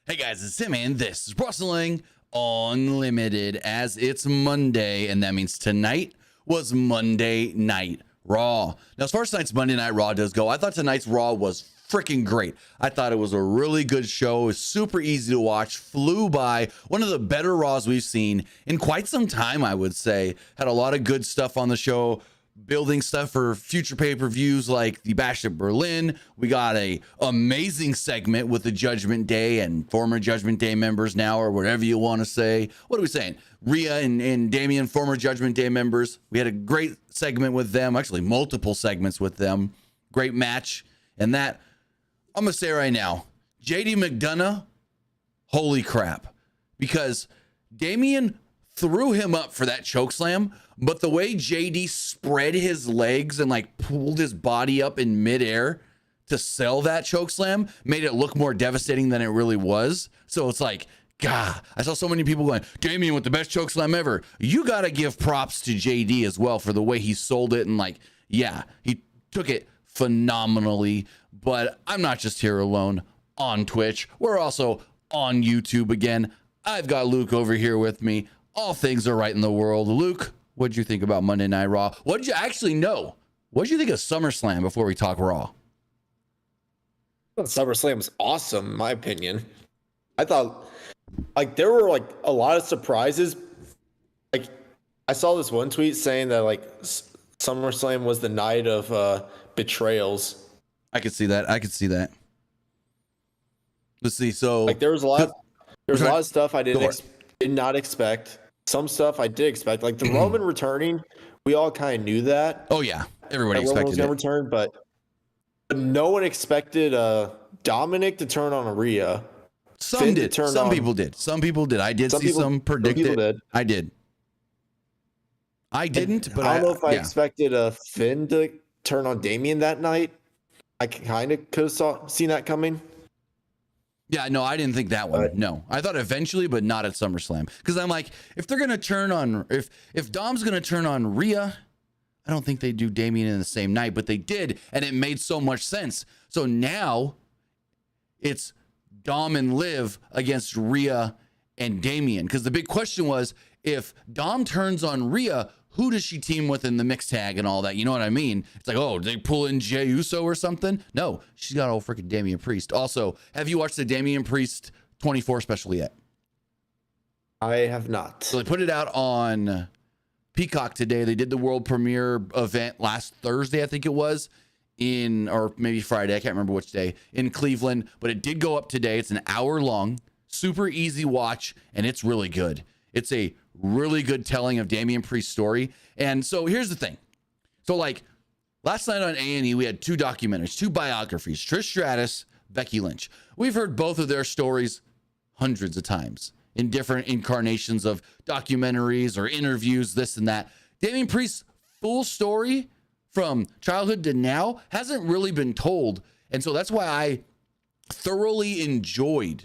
Hey guys, it's Sammy, and this is Wrestling Unlimited, as it's Monday, and that means tonight was Monday Night Raw. Now, as far as tonight's Monday Night Raw does go, I thought tonight's Raw was freaking great. I thought it was a really good show. It was super easy to watch, flew by. One of the better Raws we've seen in quite some time, I would say. Had a lot of good stuff on the show, building stuff for future pay-per-views like the Bash at Berlin. We got a amazing segment with the Judgment Day and former Judgment Day members now, or whatever you want to say. What are we saying? Rhea and Damian, former Judgment Day members. We had a great segment with them, actually multiple segments with them. Great match. And that, I'm going to say right now, JD McDonough, holy crap. Because Damian threw him up for that chokeslam, but the way JD spread his legs and like pulled his body up in midair to sell that chokeslam made it look more devastating than it really was. So it's like, God, I saw so many people going, Damian with the best chokeslam ever. You got to give props to JD as well for the way he sold it. And like, yeah, he took it phenomenally. But I'm not just here alone on Twitch. We're also on YouTube again. I've got Luke over here with me. All things are right in the world. Luke, what did you think about Monday Night Raw? What did you actually know? What did you think of SummerSlam before we talk Raw? Well, SummerSlam was awesome, in my opinion. I thought, like, there were, like, a lot of surprises. Like, I saw this one tweet saying that, like, SummerSlam was the night of betrayals. I could see that. Let's see. So, like, there was a lot of stuff I did not expect. Some stuff I did expect, like the Roman returning. We all kind of knew that. Oh yeah, everybody expected Roman was going to return, but no one expected Dominic to turn on Rhea. Some did. Some people did. I did see some predicted. I did. I didn't, but I don't know if I expected Finn to turn on Damian that night. I kind of could have seen that coming. Yeah, no, I didn't think that one. No, I thought eventually, but not at SummerSlam. Because I'm like, if they're gonna turn on, if Dom's gonna turn on Rhea, I don't think they do Damian in the same night, but they did, and it made so much sense. So now it's Dom and Liv against Rhea and Damian. Because the big question was, if Dom turns on Rhea, who does she team with in the mixed tag and all that? You know what I mean? It's like, oh, they pull in Jey Uso or something? No, she's got old freaking Damian Priest. Also, have you watched the Damian Priest 24 special yet? I have not. So they put it out on Peacock today. They did the world premiere event last Thursday, I think it was, or maybe Friday. I can't remember which day, in Cleveland. But it did go up today. It's an hour long, super easy watch, and it's really good. It's a really good telling of Damian Priest's story. And so here's the thing. So like last night on A&E, we had two documentaries, two biographies, Trish Stratus, Becky Lynch. We've heard both of their stories hundreds of times in different incarnations of documentaries or interviews, this and that. Damian Priest's full story from childhood to now hasn't really been told. And so that's why I thoroughly enjoyed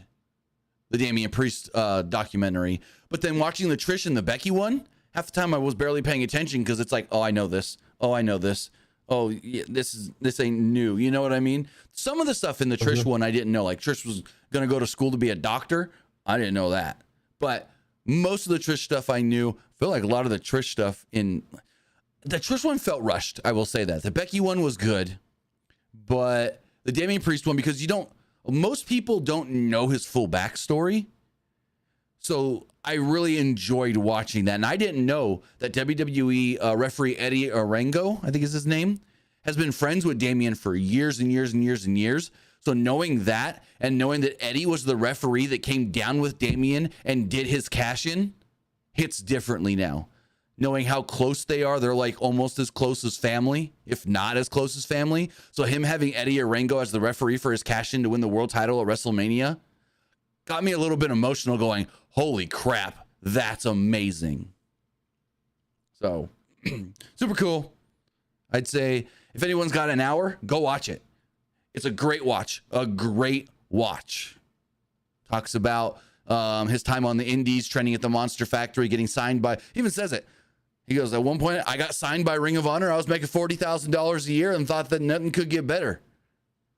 the Damian Priest documentary. But then watching the Trish and the Becky one, half the time I was barely paying attention because it's like, oh, I know this. Oh, I know this. Oh, yeah, this ain't new. You know what I mean? Some of the stuff in the Trish one I didn't know. Like Trish was going to go to school to be a doctor. I didn't know that. But most of the Trish stuff I knew. I feel like a lot of the Trish stuff in the Trish one felt rushed. I will say that. The Becky one was good. But the Damian Priest one, because most people don't know his full backstory. So I really enjoyed watching that. And I didn't know that WWE referee Eddie Arango, I think is his name, has been friends with Damian for years and years and years and years. So knowing that and knowing that Eddie was the referee that came down with Damian and did his cash in hits differently now. Knowing how close they are, they're like almost as close as family, if not as close as family. So him having Eddie Arango as the referee for his cash in to win the world title at WrestleMania got me a little bit emotional going, holy crap, that's amazing. So super cool. I'd say if anyone's got an hour, go watch it. It's a great watch. Talks about his time on the indies, training at the Monster Factory, getting signed by, he even says it. He goes, at one point, I got signed by Ring of Honor. I was making $40,000 a year and thought that nothing could get better.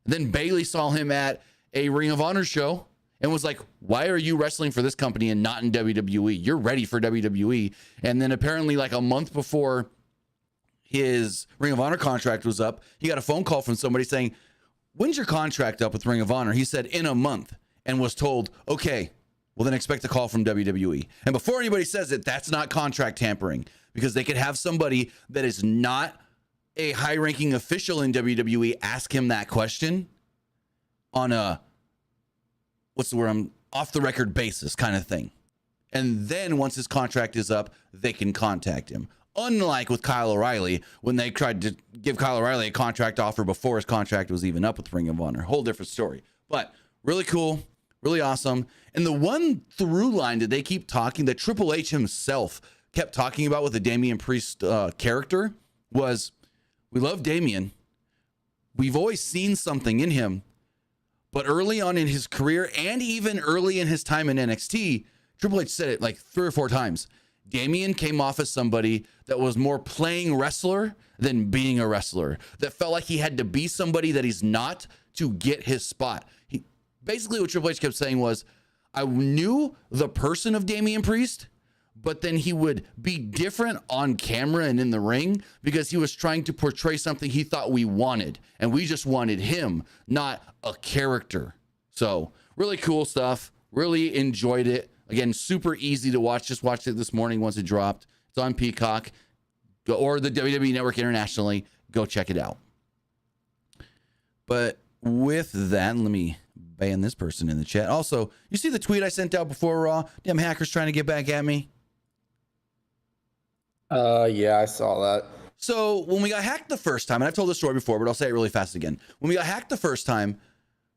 And then Bailey saw him at a Ring of Honor show and was like, why are you wrestling for this company and not in WWE? You're ready for WWE. And then apparently like a month before his Ring of Honor contract was up, he got a phone call from somebody saying, when's your contract up with Ring of Honor? He said, in a month, and was told, okay, well then expect a call from WWE. And before anybody says it, that's not contract tampering, because they could have somebody that is not a high-ranking official in WWE ask him that question on a, what's the word, off-the-record basis kind of thing. And then once his contract is up, they can contact him. Unlike with Kyle O'Reilly, when they tried to give Kyle O'Reilly a contract offer before his contract was even up with Ring of Honor. Whole different story. But really cool, really awesome. And the one through line that they keep talking, that Triple H himself kept talking about with the Damian Priest character was, we love Damian. We've always seen something in him. But early on in his career, and even early in his time in NXT, Triple H said it like 3 or 4 times. Damian came off as somebody that was more playing wrestler than being a wrestler, that felt like he had to be somebody that he's not to get his spot. Basically what Triple H kept saying was, I knew the person of Damian Priest, but then he would be different on camera and in the ring because he was trying to portray something he thought we wanted, and we just wanted him, not a character. So really cool stuff. Really enjoyed it. Again, super easy to watch. Just watched it this morning once it dropped. It's on Peacock or the WWE Network internationally. Go check it out. But with that, let me ban this person in the chat. Also, you see the tweet I sent out before Raw? Damn hackers trying to get back at me. Yeah, I saw that. So when we got hacked the first time, and I've told this story before, but I'll say it really fast again. When we got hacked the first time,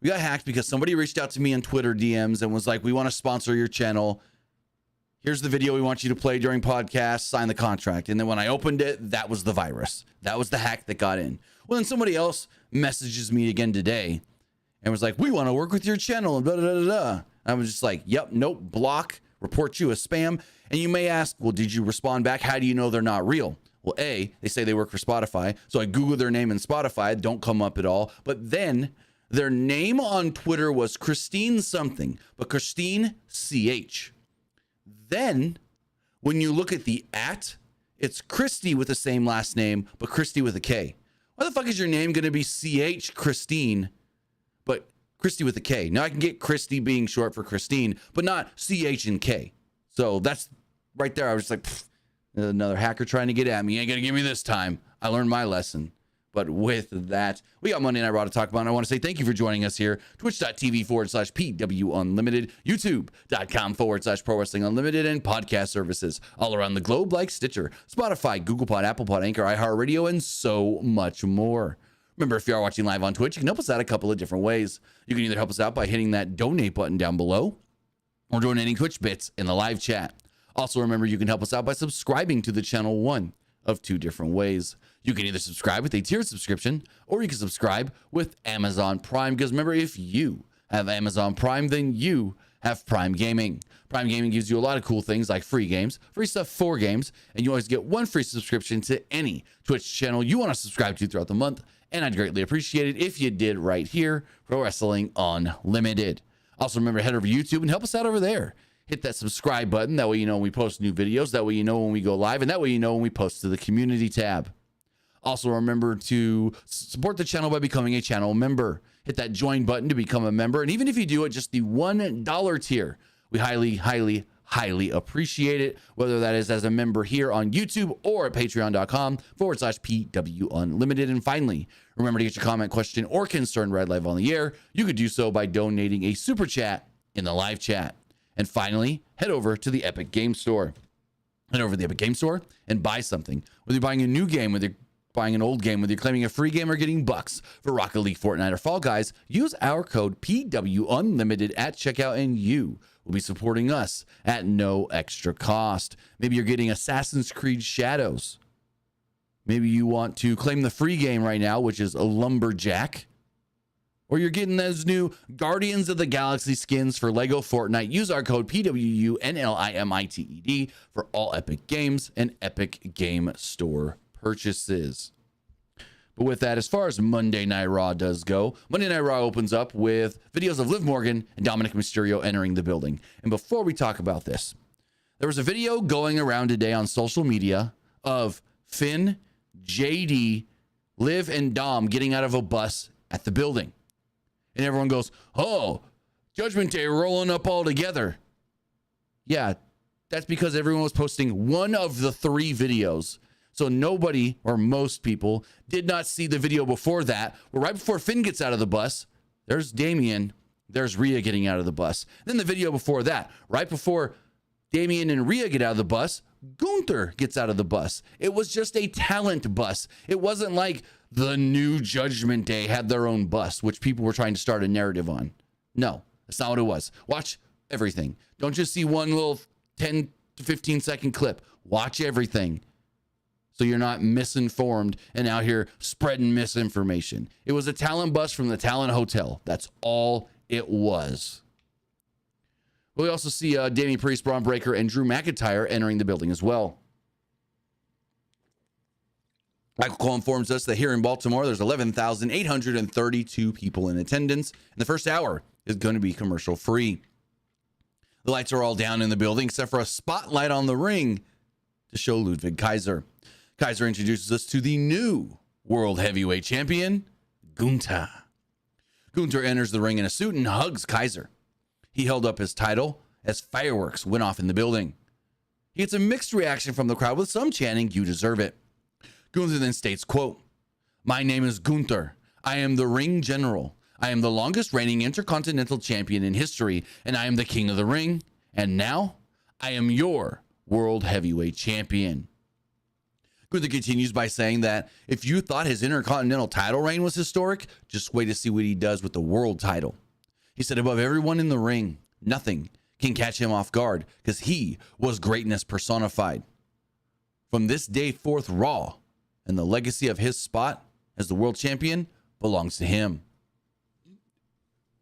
we got hacked because somebody reached out to me on Twitter DMs and was like, we want to sponsor your channel. Here's the video we want you to play during podcasts, sign the contract. And then when I opened it, that was the virus. That was the hack that got in. Well, then somebody else messages me again today and was like, we want to work with your channel and blah, blah, blah, blah. I was just like, yep, nope, block, report you as spam. And you may ask, well, did you respond back? How do you know they're not real? Well, A, they say they work for Spotify. So I Googled their name in Spotify, don't come up at all. But then their name on Twitter was Christine something, but Christine CH. Then when you look at the @, it's Christy with the same last name, but Christy with a K. Why the fuck is your name going to be CH Christine, but Christy with a K? Now I can get Christy being short for Christine, but not CH and K. So that's right there. I was just like, another hacker trying to get at me. You ain't going to give me this time. I learned my lesson. But with that, we got Monday Night Raw to talk about. And I want to say thank you for joining us here. Twitch.tv/PW Unlimited, YouTube.com/Pro Wrestling Unlimited, and podcast services all around the globe like Stitcher, Spotify, Google Pod, Apple Pod, Anchor, iHeartRadio, and so much more. Remember, if you are watching live on Twitch, you can help us out a couple of different ways. You can either help us out by hitting that donate button down below or donating Twitch bits in the live chat. Also, remember, you can help us out by subscribing to the channel, one of 2 different ways. You can either subscribe with a tiered subscription, or you can subscribe with Amazon Prime. Because remember, if you have Amazon Prime, then you have Prime Gaming. Prime Gaming gives you a lot of cool things like free games, free stuff for games, and you always get 1 free subscription to any Twitch channel you want to subscribe to throughout the month. And I'd greatly appreciate it if you did right here, Pro Wrestling Unlimited. Also, remember, head over to YouTube and help us out over there. Hit that subscribe button. That way you know when we post new videos. That way you know when we go live. And that way you know when we post to the community tab. Also, remember to support the channel by becoming a channel member. Hit that join button to become a member. And even if you do it just the $1 tier, we highly, highly, highly appreciate it. Whether that is as a member here on YouTube or at patreon.com/PW Unlimited. And finally, remember to get your comment, question, or concern read live on the air. You could do so by donating a super chat in the live chat. And finally, head over to the Epic Game Store. Head over to the Epic Game Store and buy something. Whether you're buying a new game, whether you're buying an old game, whether you're claiming a free game or getting bucks for Rocket League, Fortnite, or Fall Guys, use our code PW Unlimited at checkout and you will be supporting us at no extra cost. Maybe you're getting Assassin's Creed Shadows. Maybe you want to claim the free game right now, which is a Lumberjack. Or you're getting those new Guardians of the Galaxy skins for Lego Fortnite. Use our code PWU NLIMITED for all Epic Games and Epic Game Store purchases. But with that, as far as Monday Night Raw does go, Monday Night Raw opens up with videos of Liv Morgan and Dominic Mysterio entering the building. And before we talk about this, there was a video going around today on social media of Finn, JD, Liv, and Dom getting out of a bus at the building. And everyone goes, oh, Judgment Day rolling up all together. Yeah, that's because everyone was posting one of the 3 videos. So nobody, or most people, did not see the video before that. Well, right before Finn gets out of the bus, there's Damian, there's Rhea getting out of the bus. Then the video before that, right before Damian and Rhea get out of the bus, Gunther gets out of the bus. It was just a talent bus. It wasn't like the new Judgment Day had their own bus, which people were trying to start a narrative on. No, that's not what it was. Watch everything. Don't just see one little 10 to 15 second clip. Watch everything, so you're not misinformed and out here spreading misinformation. It was a talent bus from the Talent Hotel. That's all it was. We also see Damian Priest, Braun Breaker, and Drew McIntyre entering the building as well. Michael Cole informs us that here in Baltimore, there's 11,832 people in attendance, and the first hour is going to be commercial free. The lights are all down in the building except for a spotlight on the ring to show Ludwig Kaiser. Kaiser introduces us to the new World Heavyweight Champion, Gunther. Gunther enters the ring in a suit and hugs Kaiser. He held up his title as fireworks went off in the building. He gets a mixed reaction from the crowd with some chanting, "You deserve it." Gunther then states, quote, "My name is Gunther. I am the ring general. I am the longest reigning intercontinental champion in history, and I am the king of the ring. And now I am your world heavyweight champion." Gunther continues by saying that if you thought his intercontinental title reign was historic, just wait to see what he does with the world title. He said above everyone in the ring, nothing can catch him off guard because he was greatness personified. From this day forth, Raw and the legacy of his spot as the world champion belongs to him.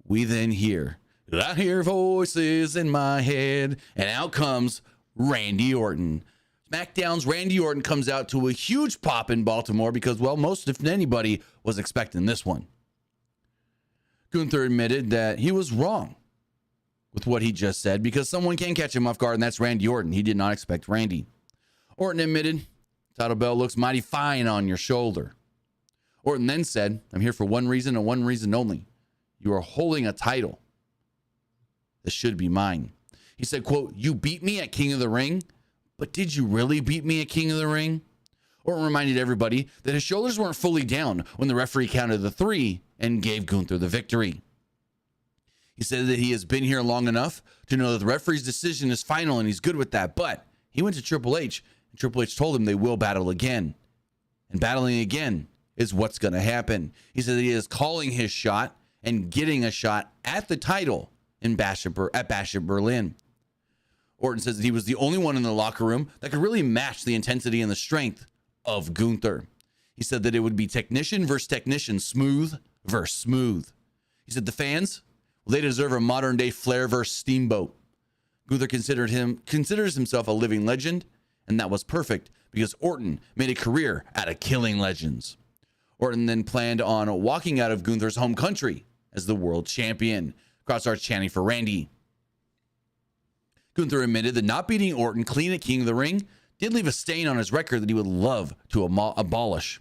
We then hear, I hear voices in my head, and out comes Randy Orton. SmackDown's Randy Orton comes out to a huge pop in Baltimore because, well, most, if anybody, was expecting this one. Gunther admitted that he was wrong with what he just said because someone can catch him off guard, and that's Randy Orton. He did not expect Randy. Orton admitted, title belt looks mighty fine on your shoulder. Orton then said, I'm here for one reason and one reason only. You are holding a title. This should be mine. He said, quote, you beat me at King of the Ring, but did you really beat me at King of the Ring? Orton reminded everybody that his shoulders weren't fully down when the referee counted the 3 and gave Gunther the victory. He said that he has been here long enough to know that the referee's decision is final and he's good with that, but he went to Triple H and Triple H told him they will battle again. And battling again is what's going to happen. He said that he is calling his shot and getting a shot at the title at Bash at Berlin. Orton says that he was the only one in the locker room that could really match the intensity and the strength of Gunther. He said that it would be technician versus technician, smooth versus smooth. He said the fans, well, they deserve a modern day Flair versus Steamboat. Gunther considers himself a living legend, and that was perfect because Orton made a career out of killing legends. Orton then planned on walking out of Gunther's home country as the world champion. Crowd starts chanting for Randy. Gunther admitted that not beating Orton clean at King of the Ring did leave a stain on his record that he would love to abolish.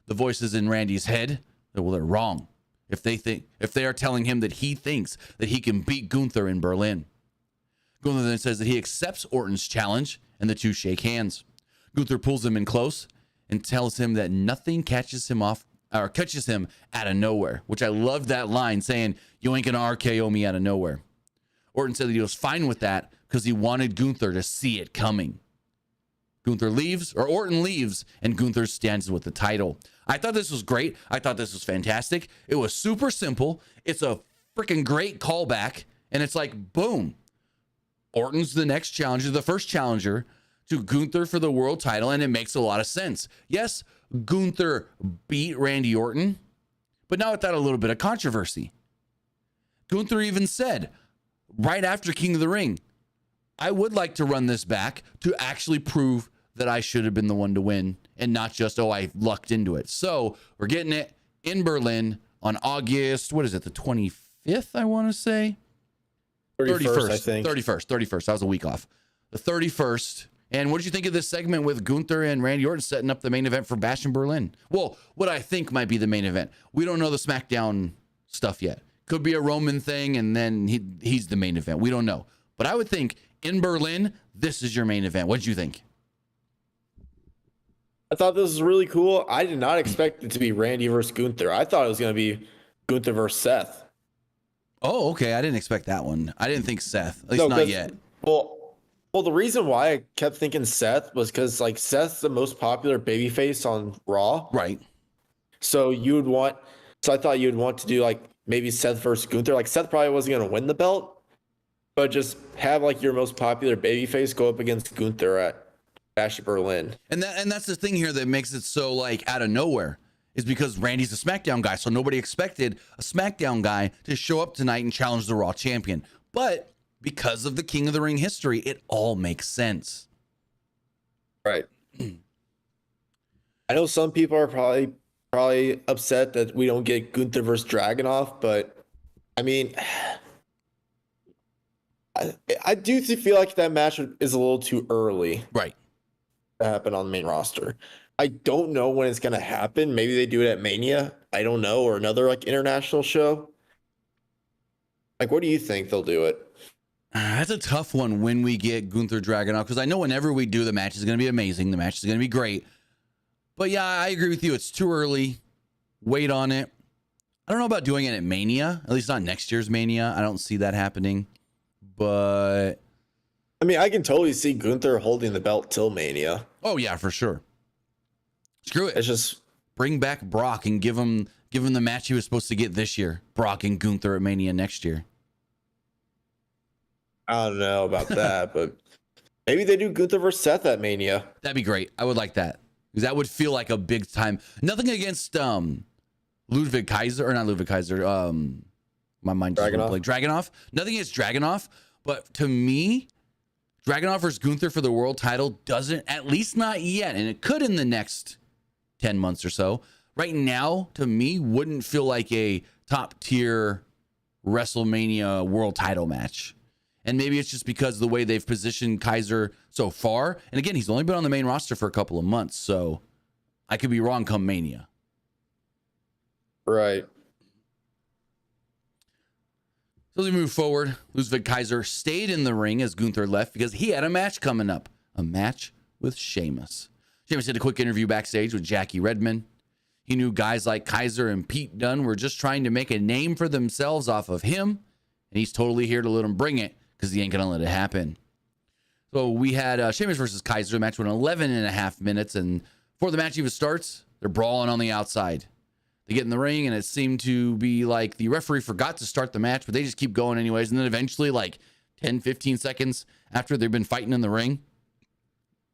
The voices in Randy's head, well, they're wrong if they are telling him that he thinks that he can beat Gunther in Berlin. Gunther then says that he accepts Orton's challenge, and the two shake hands. Gunther pulls him in close and tells him that nothing catches him out of nowhere, which I love that line, saying, you ain't gonna RKO me out of nowhere. Orton said that he was fine with that because he wanted Gunther to see it coming. Orton leaves, and Gunther stands with the title. I thought this was great. I thought this was fantastic. It was super simple. It's a freaking great callback, and it's like, boom. Orton's the next challenger, the first challenger to Gunther for the world title, and it makes a lot of sense. Yes, Gunther beat Randy Orton, but now without a little bit of controversy. Gunther even said, right after King of the Ring, I would like to run this back to actually prove that I should have been the one to win and not just, oh, I lucked into it. So we're getting it in Berlin on August, what is it, the 25th, I want to say? 31st, I think. 31st. I was a week off. The 31st. And what did you think of this segment with Gunther and Randy Orton setting up the main event for Bash in Berlin? Well, what I think might be the main event. We don't know the SmackDown stuff yet. Could be a Roman thing, and then he's the main event. We don't know. But I would think in Berlin, this is your main event. What did you think? I thought this was really cool. I did not expect it to be Randy versus Gunther. I thought it was going to be Gunther versus Seth. Oh, okay. I didn't expect that one. I didn't think Seth. At least not yet. Well, the reason why I kept thinking Seth was because like Seth's the most popular babyface on Raw. Right. So I thought you'd want to do like maybe Seth versus Gunther. Like Seth probably wasn't going to win the belt, but just have like your most popular babyface go up against Gunther at Bash in Berlin. And that's the thing here that makes it so like out of nowhere is because Randy's a SmackDown guy. So nobody expected a SmackDown guy to show up tonight and challenge the Raw champion. But because of the King of the Ring history, it all makes sense. Right. I know some people are probably upset that we don't get Gunther versus Dragunov, but I mean, I do feel like that match is a little too early. Right. To happen on the main roster. I don't know when it's going to happen. Maybe they do it at Mania. I don't know. Or another like international show. Like, what do you think they'll do it? That's a tough one when we get Gunther Dragunov, because I know whenever we do, the match is going to be amazing. The match is going to be great. But yeah, I agree with you. It's too early. Wait on it. I don't know about doing it at Mania, at least not next year's Mania. I don't see that happening. But I mean, I can totally see Gunther holding the belt till Mania. Oh yeah, for sure. Screw it. It's just bring back Brock and give him the match he was supposed to get this year. Brock and Gunther at Mania next year. I don't know about that, but maybe they do Gunther versus Seth at Mania. That'd be great. I would like that, because that would feel like a big time. Nothing against Ludwig Kaiser, or not Ludwig Kaiser. My mind just went blank. Dragunov. Nothing against Dragunov, but to me, Dragunov versus Gunther for the world title doesn't, at least not yet, and it could in the next 10 months or so. Right now, to me, wouldn't feel like a top tier WrestleMania world title match. And maybe it's just because of the way they've positioned Kaiser so far. And again, he's only been on the main roster for a couple of months, so I could be wrong come Mania. Right. So as we move forward, Ludwig Kaiser stayed in the ring as Gunther left because he had a match coming up. A match with Sheamus. Sheamus did a quick interview backstage with Jackie Redmond. He knew guys like Kaiser and Pete Dunne were just trying to make a name for themselves off of him. And he's totally here to let him bring it, because he ain't going to let it happen. So we had Sheamus versus Kaiser. The match went 11 and a half minutes. And before the match even starts, they're brawling on the outside. They get in the ring, and it seemed to be like the referee forgot to start the match, but they just keep going anyways. And then eventually, like 10, 15 seconds after they've been fighting in the ring,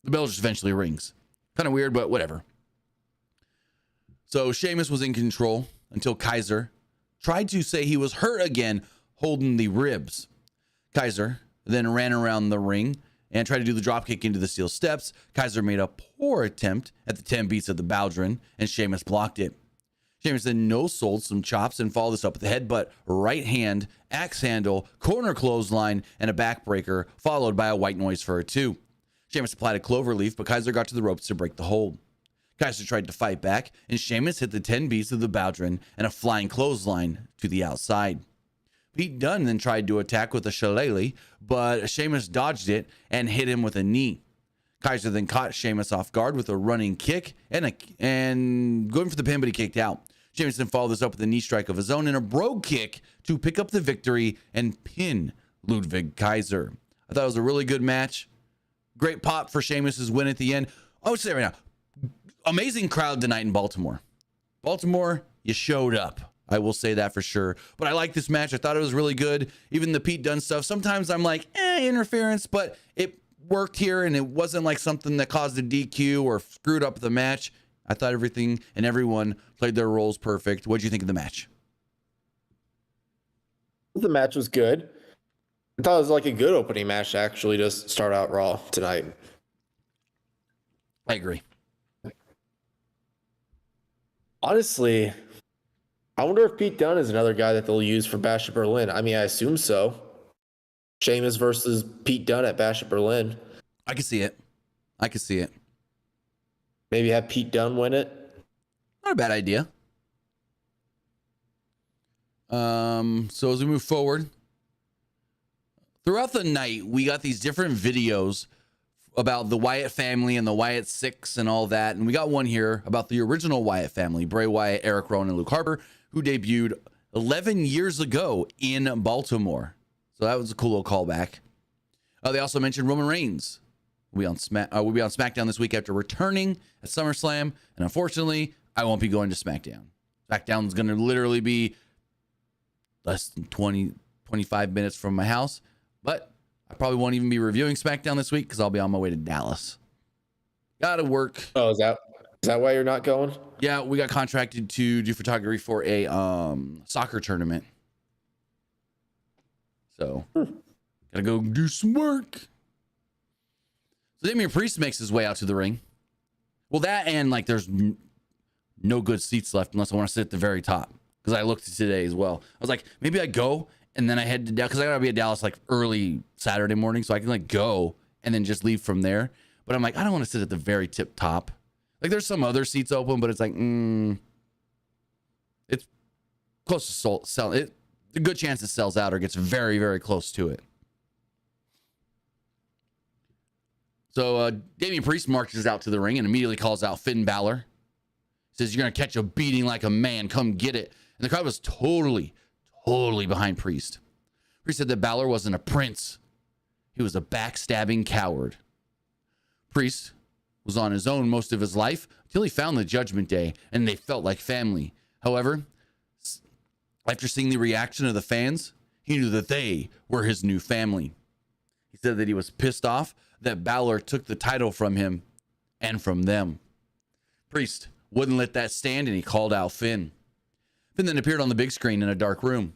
the bell just eventually rings. Kind of weird, but whatever. So Sheamus was in control until Kaiser tried to say he was hurt again, holding the ribs. Kaiser then ran around the ring and tried to do the dropkick into the steel steps. Kaiser made a poor attempt at the 10 beats of the Baldwin, and Sheamus blocked it. Sheamus then no-sold some chops and followed this up with a headbutt, right hand, axe handle, corner clothesline, and a backbreaker, followed by a white noise for a 2. Sheamus applied a cloverleaf, but Kaiser got to the ropes to break the hold. Kaiser tried to fight back, and Sheamus hit the 10 beats of the Baldwin and a flying clothesline to the outside. Pete Dunne then tried to attack with a shillelagh, but Sheamus dodged it and hit him with a knee. Kaiser then caught Sheamus off guard with a running kick and going for the pin, but he kicked out. Sheamus then followed this up with a knee strike of his own and a brogue kick to pick up the victory and pin Ludwig Kaiser. I thought it was a really good match. Great pop for Sheamus's win at the end. I would say right now, amazing crowd tonight in Baltimore. Baltimore, you showed up. I will say that for sure. But I like this match. I thought it was really good. Even the Pete Dunne stuff. Sometimes I'm like, interference, but it worked here and it wasn't like something that caused a DQ or screwed up the match. I thought everything and everyone played their roles perfect. What did you think of the match? The match was good. I thought it was like a good opening match actually to start out Raw tonight. I agree. Honestly, I wonder if Pete Dunne is another guy that they'll use for Bash at Berlin. I mean, I assume so. Sheamus versus Pete Dunne at Bash at Berlin. I can see it. Maybe have Pete Dunne win it. Not a bad idea. So as we move forward, throughout the night, we got these different videos about the Wyatt family and the Wyatt Six and all that. And we got one here about the original Wyatt family, Bray Wyatt, Eric Rowan, and Luke Harper, who debuted 11 years ago in Baltimore. So that was a cool little callback. They also mentioned Roman Reigns will be on SmackDown this week after returning at SummerSlam. And unfortunately, I won't be going to SmackDown. SmackDown is going to literally be less than 25 minutes from my house. But I probably won't even be reviewing SmackDown this week because I'll be on my way to Dallas. Gotta work. Oh, is that why you're not going? Yeah, we got contracted to do photography for a soccer tournament. So, gotta go do some work. So Damian Priest makes his way out to the ring. Well, that and like there's no good seats left unless I want to sit at the very top. Because I looked today as well. I was like, maybe I go and then I head to Dallas because I gotta be at Dallas like early Saturday morning, so I can like go and then just leave from there. But I'm like, I don't want to sit at the very tip top. Like there's some other seats open, but it's like, it's close to sell. It a good chance it sells out or gets very, very close to it. So Damian Priest marches out to the ring and immediately calls out Finn Balor. Says, "You're gonna catch a beating like a man. Come get it." And the crowd was totally behind Priest. Priest said that Balor wasn't a prince. He was a backstabbing coward. Priest was on his own most of his life until he found the Judgment Day, and they felt like family. However, after seeing the reaction of the fans, he knew that they were his new family. He said that he was pissed off that Balor took the title from him and from them. Priest wouldn't let that stand, and he called out Finn. Finn then appeared on the big screen in a dark room.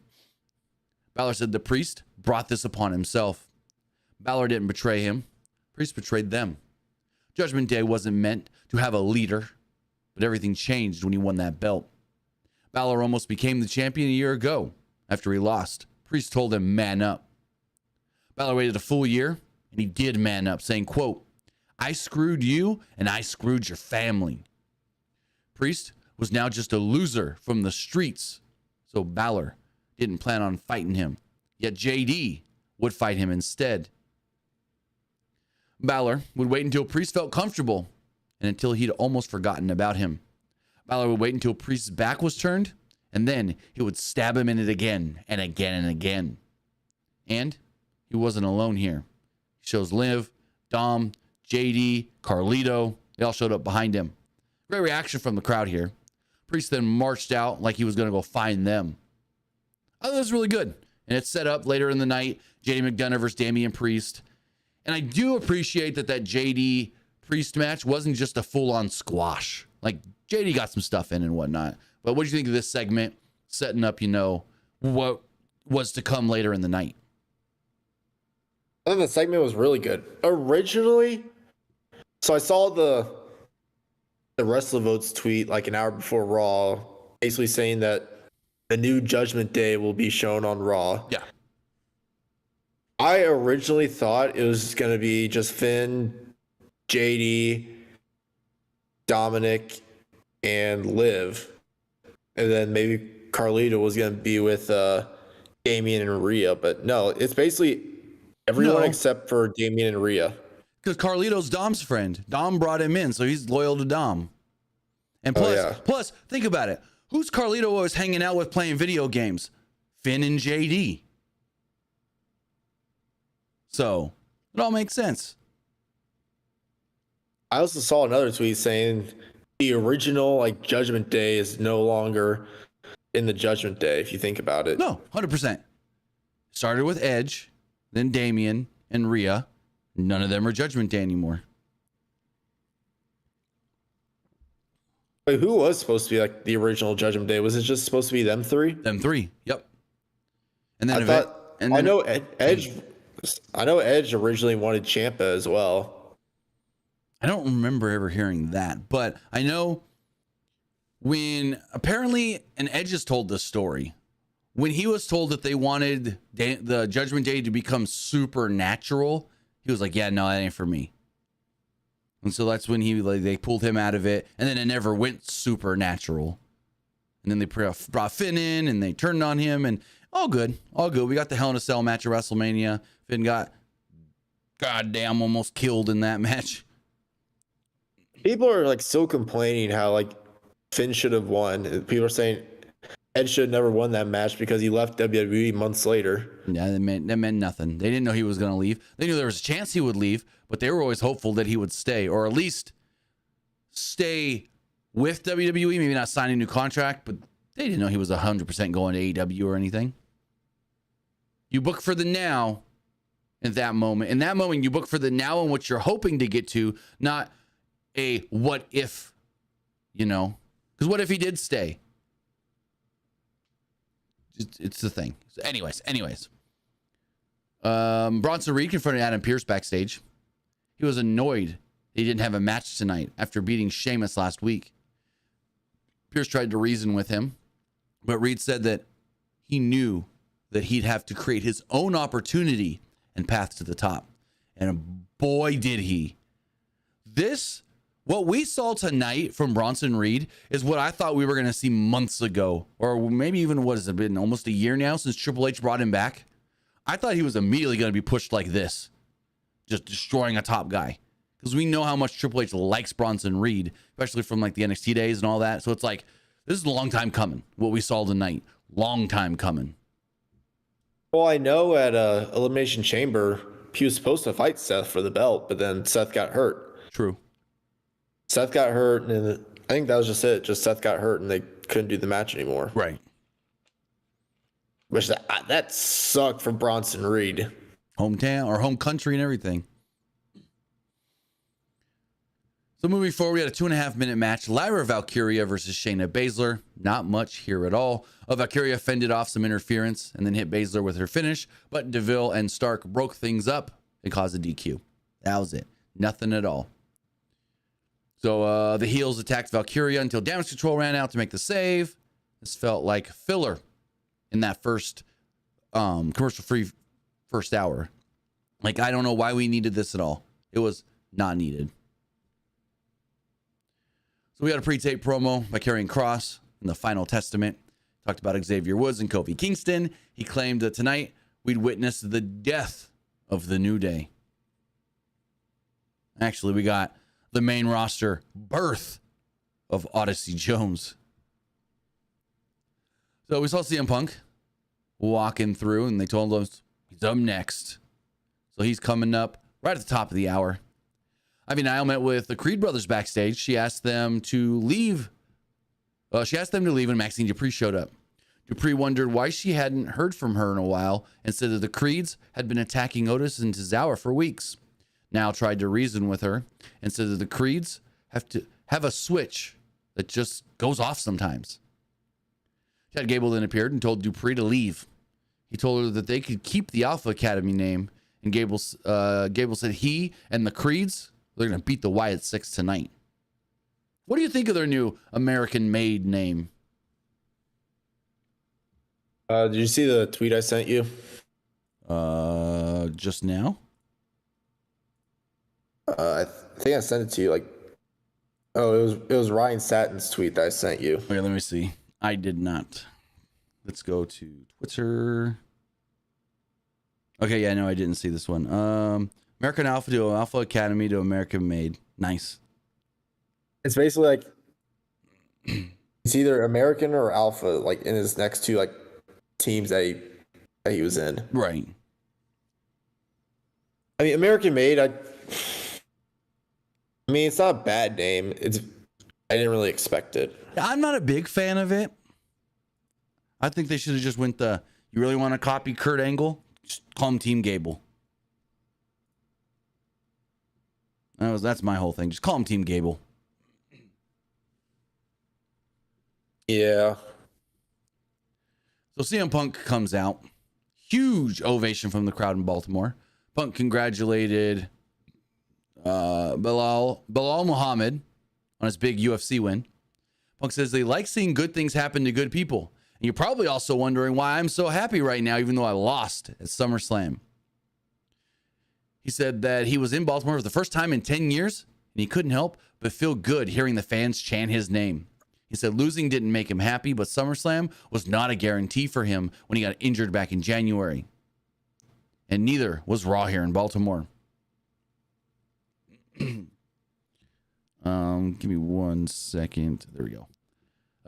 Balor said the Priest brought this upon himself. Balor didn't betray him. Priest betrayed them. Judgment Day wasn't meant to have a leader, but everything changed when he won that belt. Balor almost became the champion a year ago. After he lost, Priest told him, "Man up." Balor waited a full year, and he did man up, saying, quote, "I screwed you, and I screwed your family." Priest was now just a loser from the streets, so Balor didn't plan on fighting him. Yet JD would fight him instead. Balor would wait until Priest felt comfortable and until he'd almost forgotten about him. Balor would wait until Priest's back was turned, and then he would stab him in it again and again and again. And he wasn't alone here. He shows Liv, Dom, JD, Carlito, they all showed up behind him. Great reaction from the crowd here. Priest then marched out like he was going to go find them. I thought that was really good. And it's set up later in the night, JD McDonough versus Damian Priest. And I do appreciate that JD Priest match wasn't just a full-on squash. Like, JD got some stuff in and whatnot. But what do you think of this segment setting up, what was to come later in the night? I thought the segment was really good. Originally, so I saw the WrestleVotes tweet like an hour before Raw, basically saying that the new Judgment Day will be shown on Raw. Yeah. I originally thought it was going to be just Finn, JD, Dominic, and Liv. And then maybe Carlito was going to be with Damian and Rhea. But no, it's basically everyone except for Damian and Rhea. Because Carlito's Dom's friend. Dom brought him in, so he's loyal to Dom. And plus, think about it. Who's Carlito always hanging out with playing video games? Finn and JD. So, it all makes sense. I also saw another tweet saying the original Judgment Day is no longer in the Judgment Day, if you think about it. No, 100%. Started with Edge, then Damian and Rhea. None of them are Judgment Day anymore. Wait, who was supposed to be the original Judgment Day? Was it just supposed to be them three? Them three, yep. And then I know Edge originally wanted Ciampa as well. I don't remember ever hearing that, but I know when apparently, and Edge has told this story, when he was told that they wanted the Judgment Day to become supernatural, he was like, yeah, no, that ain't for me. And so that's when they pulled him out of it, and then it never went supernatural. And then they brought Finn in, and they turned on him, and all good. We got the Hell in a Cell match at WrestleMania. Finn got goddamn almost killed in that match. People are like still complaining how like Finn should have won. People are saying Ed should have never won that match because he left WWE months later. Yeah, that meant nothing. They didn't know he was going to leave. They knew there was a chance he would leave, but they were always hopeful that he would stay, or at least stay with WWE, maybe not sign a new contract, but they didn't know he was 100% going to AEW or anything. You book for the now in that moment. In that moment, you book for the now and what you're hoping to get to, not a what if, because what if he did stay? It's the thing. So anyways. Bronson Reed confronted Adam Pearce backstage. He was annoyed he didn't have a match tonight after beating Sheamus last week. Pearce tried to reason with him, but Reed said that he knew that he'd have to create his own opportunity and path to the top. And boy, did he. What we saw tonight from Bronson Reed is what I thought we were going to see months ago, or maybe even what has it been, almost a year now since Triple H brought him back. I thought he was immediately going to be pushed like this, just destroying a top guy, because we know how much Triple H likes Bronson Reed, especially from like the NXT days and all that. So it's like, this is a long time coming, what we saw tonight. Long time coming. Well, I know at Elimination Chamber, he was supposed to fight Seth for the belt, but then Seth got hurt. True. Seth got hurt, and I think that was just it. Just Seth got hurt, and they couldn't do the match anymore. Right. Which that sucked for Bronson Reed. Hometown or home country and everything. So moving forward, we had a 2.5-minute match. Lyra Valkyria versus Shayna Baszler. Not much here at all. Valkyria fended off some interference and then hit Baszler with her finish, but DeVille and Stark broke things up and caused a DQ. That was it. Nothing at all. So the heels attacked Valkyria until Damage Control ran out to make the save. This felt like filler in that first commercial-free first hour. Like, I don't know why we needed this at all. It was not needed. So we got a pre-tape promo by Karrion Kross in the Final Testament. Talked about Xavier Woods and Kofi Kingston. He claimed that tonight we'd witness the death of the New Day. Actually, we got the main roster birth of Odyssey Jones. So we saw CM Punk walking through, and they told us he's up next. So he's coming up right at the top of the hour. Ivy Nile met with the Creed brothers backstage. She asked them to leave. When Maxine Dupree showed up. Dupree wondered why she hadn't heard from her in a while and said that the Creeds had been attacking Otis and Tozawa for weeks. Now tried to reason with her and said that the Creeds have to have a switch that just goes off sometimes. Chad Gable then appeared and told Dupree to leave. He told her that they could keep the Alpha Academy name, and Gable said he and the Creeds, they're going to beat the Wyatt Six tonight. What do you think of their new American-made name? Did you see the tweet I sent you? Just now? I think I sent it to you. It was Ryan Satin's tweet that I sent you. Okay, let me see. I did not. Let's go to Twitter. Okay, yeah, no, I didn't see this one. American Alpha to Alpha Academy to American Made. Nice. It's basically like it's either American or Alpha, like in his next two teams that he was in. Right. I mean, American Made. I mean, it's not a bad name. I didn't really expect it. I'm not a big fan of it. I think they should have just went you really want to copy Kurt Angle? Just call him Team Gable. That's my whole thing. Just call him Team Gable. Yeah. So CM Punk comes out. Huge ovation from the crowd in Baltimore. Punk congratulated Bilal Muhammad on his big UFC win. Punk says they like seeing good things happen to good people. And you're probably also wondering why I'm so happy right now, even though I lost at SummerSlam. He said that he was in Baltimore for the first time in 10 years, and he couldn't help but feel good hearing the fans chant his name. He said losing didn't make him happy, but SummerSlam was not a guarantee for him when he got injured back in January. And neither was Raw here in Baltimore. Give me 1 second. There we go.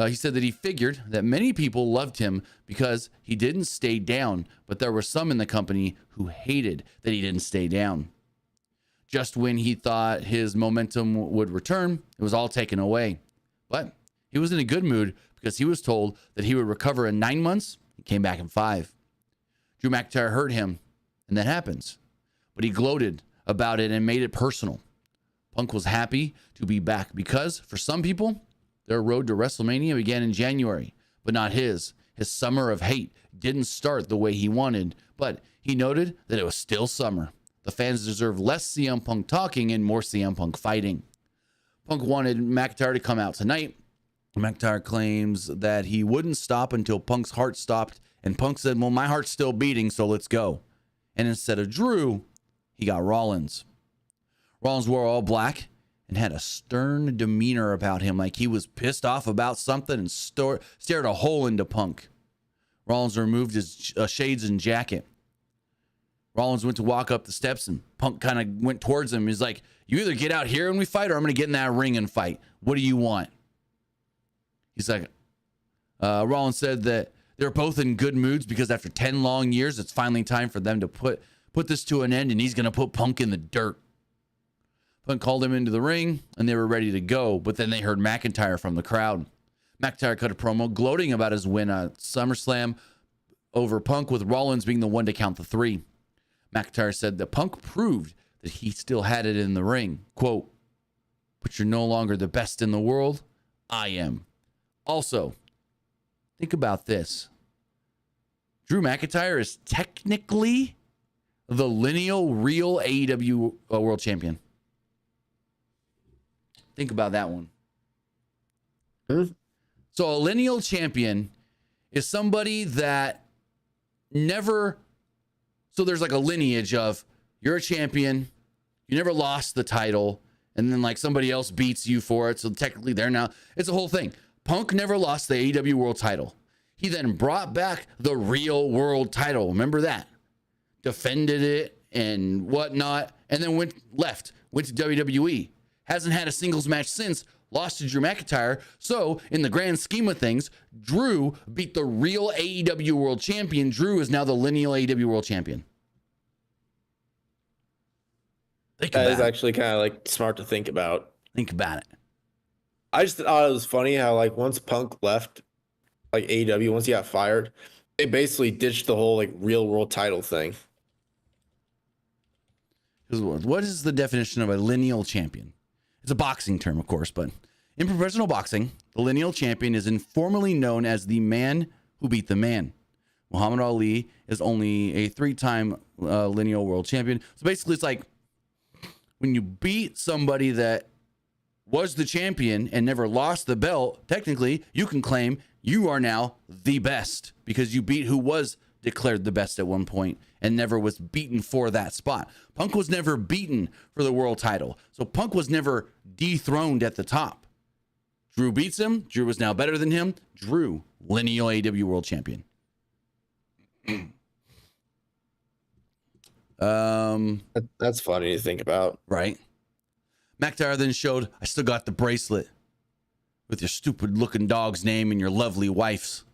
He said that he figured that many people loved him because he didn't stay down, but there were some in the company who hated that he didn't stay down. Just when he thought his momentum would return, it was all taken away. But he was in a good mood because he was told that he would recover in 9 months. He came back in 5. Drew McIntyre hurt him, and that happens. But he gloated about it and made it personal. Punk was happy to be back because, for some people, their road to WrestleMania began in January, but not his. His summer of hate didn't start the way he wanted, but he noted that it was still summer. The fans deserve less CM Punk talking and more CM Punk fighting. Punk wanted McIntyre to come out tonight. McIntyre claims that he wouldn't stop until Punk's heart stopped, and Punk said, well, my heart's still beating, so let's go. And instead of Drew, he got Rollins. Rollins wore all black and had a stern demeanor about him, like he was pissed off about something and stared a hole into Punk. Rollins removed his shades and jacket. Rollins went to walk up the steps and Punk kind of went towards him. He's like, you either get out here and we fight or I'm going to get in that ring and fight. What do you want? He's like, Rollins said that they're both in good moods because after 10 long years, it's finally time for them to put this to an end, and he's going to put Punk in the dirt. Punk called him into the ring, and they were ready to go, but then they heard McIntyre from the crowd. McIntyre cut a promo gloating about his win at SummerSlam over Punk, with Rollins being the one to count the 3. McIntyre said that Punk proved that he still had it in the ring. Quote, but you're no longer the best in the world. I am. Also, think about this. Drew McIntyre is technically the lineal real AEW World Champion. Think about that one. So a lineal champion is somebody that never... So there's like a lineage of you're a champion, you never lost the title, and then like somebody else beats you for it. So technically they're now... It's a whole thing. Punk never lost the AEW World title. He then brought back the real world title. Remember that? Defended it and whatnot, and then went to WWE. Hasn't had a singles match since, lost to Drew McIntyre. So, in the grand scheme of things, Drew beat the real AEW World Champion. Drew is now the lineal AEW World Champion. That is actually kind of like smart to think about. Think about it. I just thought it was funny how like once Punk left like AEW, once he got fired, they basically ditched the whole like real world title thing. What is the definition of a lineal champion? It's a boxing term, of course, but in professional boxing, the lineal champion is informally known as the man who beat the man. Muhammad Ali is only a 3-time lineal world champion. So basically, it's like when you beat somebody that was the champion and never lost the belt, technically, you can claim you are now the best because you beat who was declared the best at one point and never was beaten for that spot. Punk was never beaten for the world title. So Punk was never dethroned at the top. Drew beats him. Drew was now better than him. Drew, lineal AEW World Champion. That's funny to think about. Right. McIntyre then showed, I still got the bracelet with your stupid looking dog's name and your lovely wife's.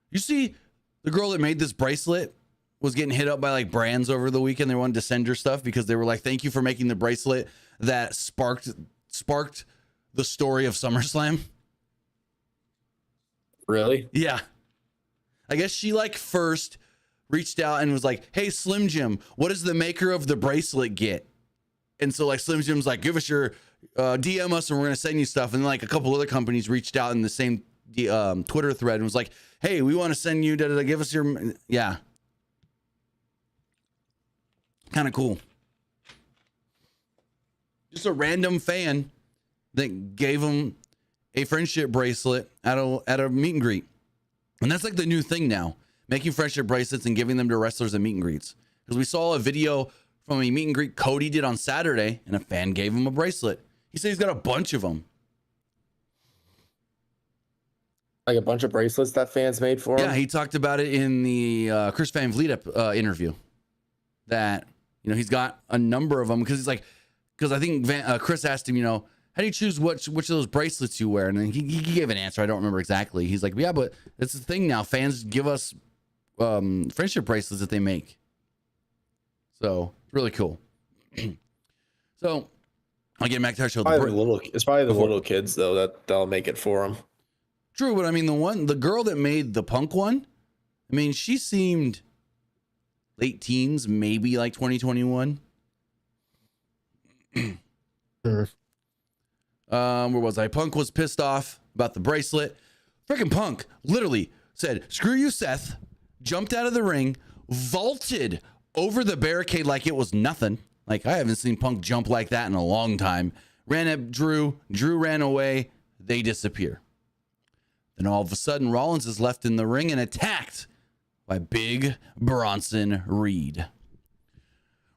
You see, the girl that made this bracelet was getting hit up by like brands over the weekend. They wanted to send her stuff because they were like, thank you for making the bracelet that sparked the story of SummerSlam. Really? Yeah. I guess she like first reached out and was like, hey, Slim Jim, what does the maker of the bracelet get? And so like Slim Jim's like, give us your DM us and we're going to send you stuff. And then like a couple other companies reached out in the same Twitter thread and was like, hey, we want to send you, give us your, yeah. Kind of cool. Just a random fan that gave him a friendship bracelet at a meet and greet. And that's like the new thing now, making friendship bracelets and giving them to wrestlers at meet and greets. Because we saw a video from a meet and greet Cody did on Saturday, and a fan gave him a bracelet. He said he's got a bunch of them. Like a bunch of bracelets that fans made for him? Yeah, he talked about it in the Chris Van Vliet interview. That, he's got a number of them because I think Chris asked him, how do you choose which of those bracelets you wear? And then he gave an answer. I don't remember exactly. He's like, yeah, but it's the thing now. Fans give us friendship bracelets that they make. So it's really cool. So I'll get back to our show. It's probably the little kids though that'll make it for them. True, but I mean the girl that made the Punk one, I mean she seemed late teens, maybe like 2021. Sure. Where was I? Punk was pissed off about the bracelet. Freaking Punk literally said, "Screw you, Seth." Jumped out of the ring, vaulted over the barricade like it was nothing. Like I haven't seen Punk jump like that in a long time. Ran at Drew. Drew ran away. They disappear. Then all of a sudden, Rollins is left in the ring and attacked by big Bronson Reed.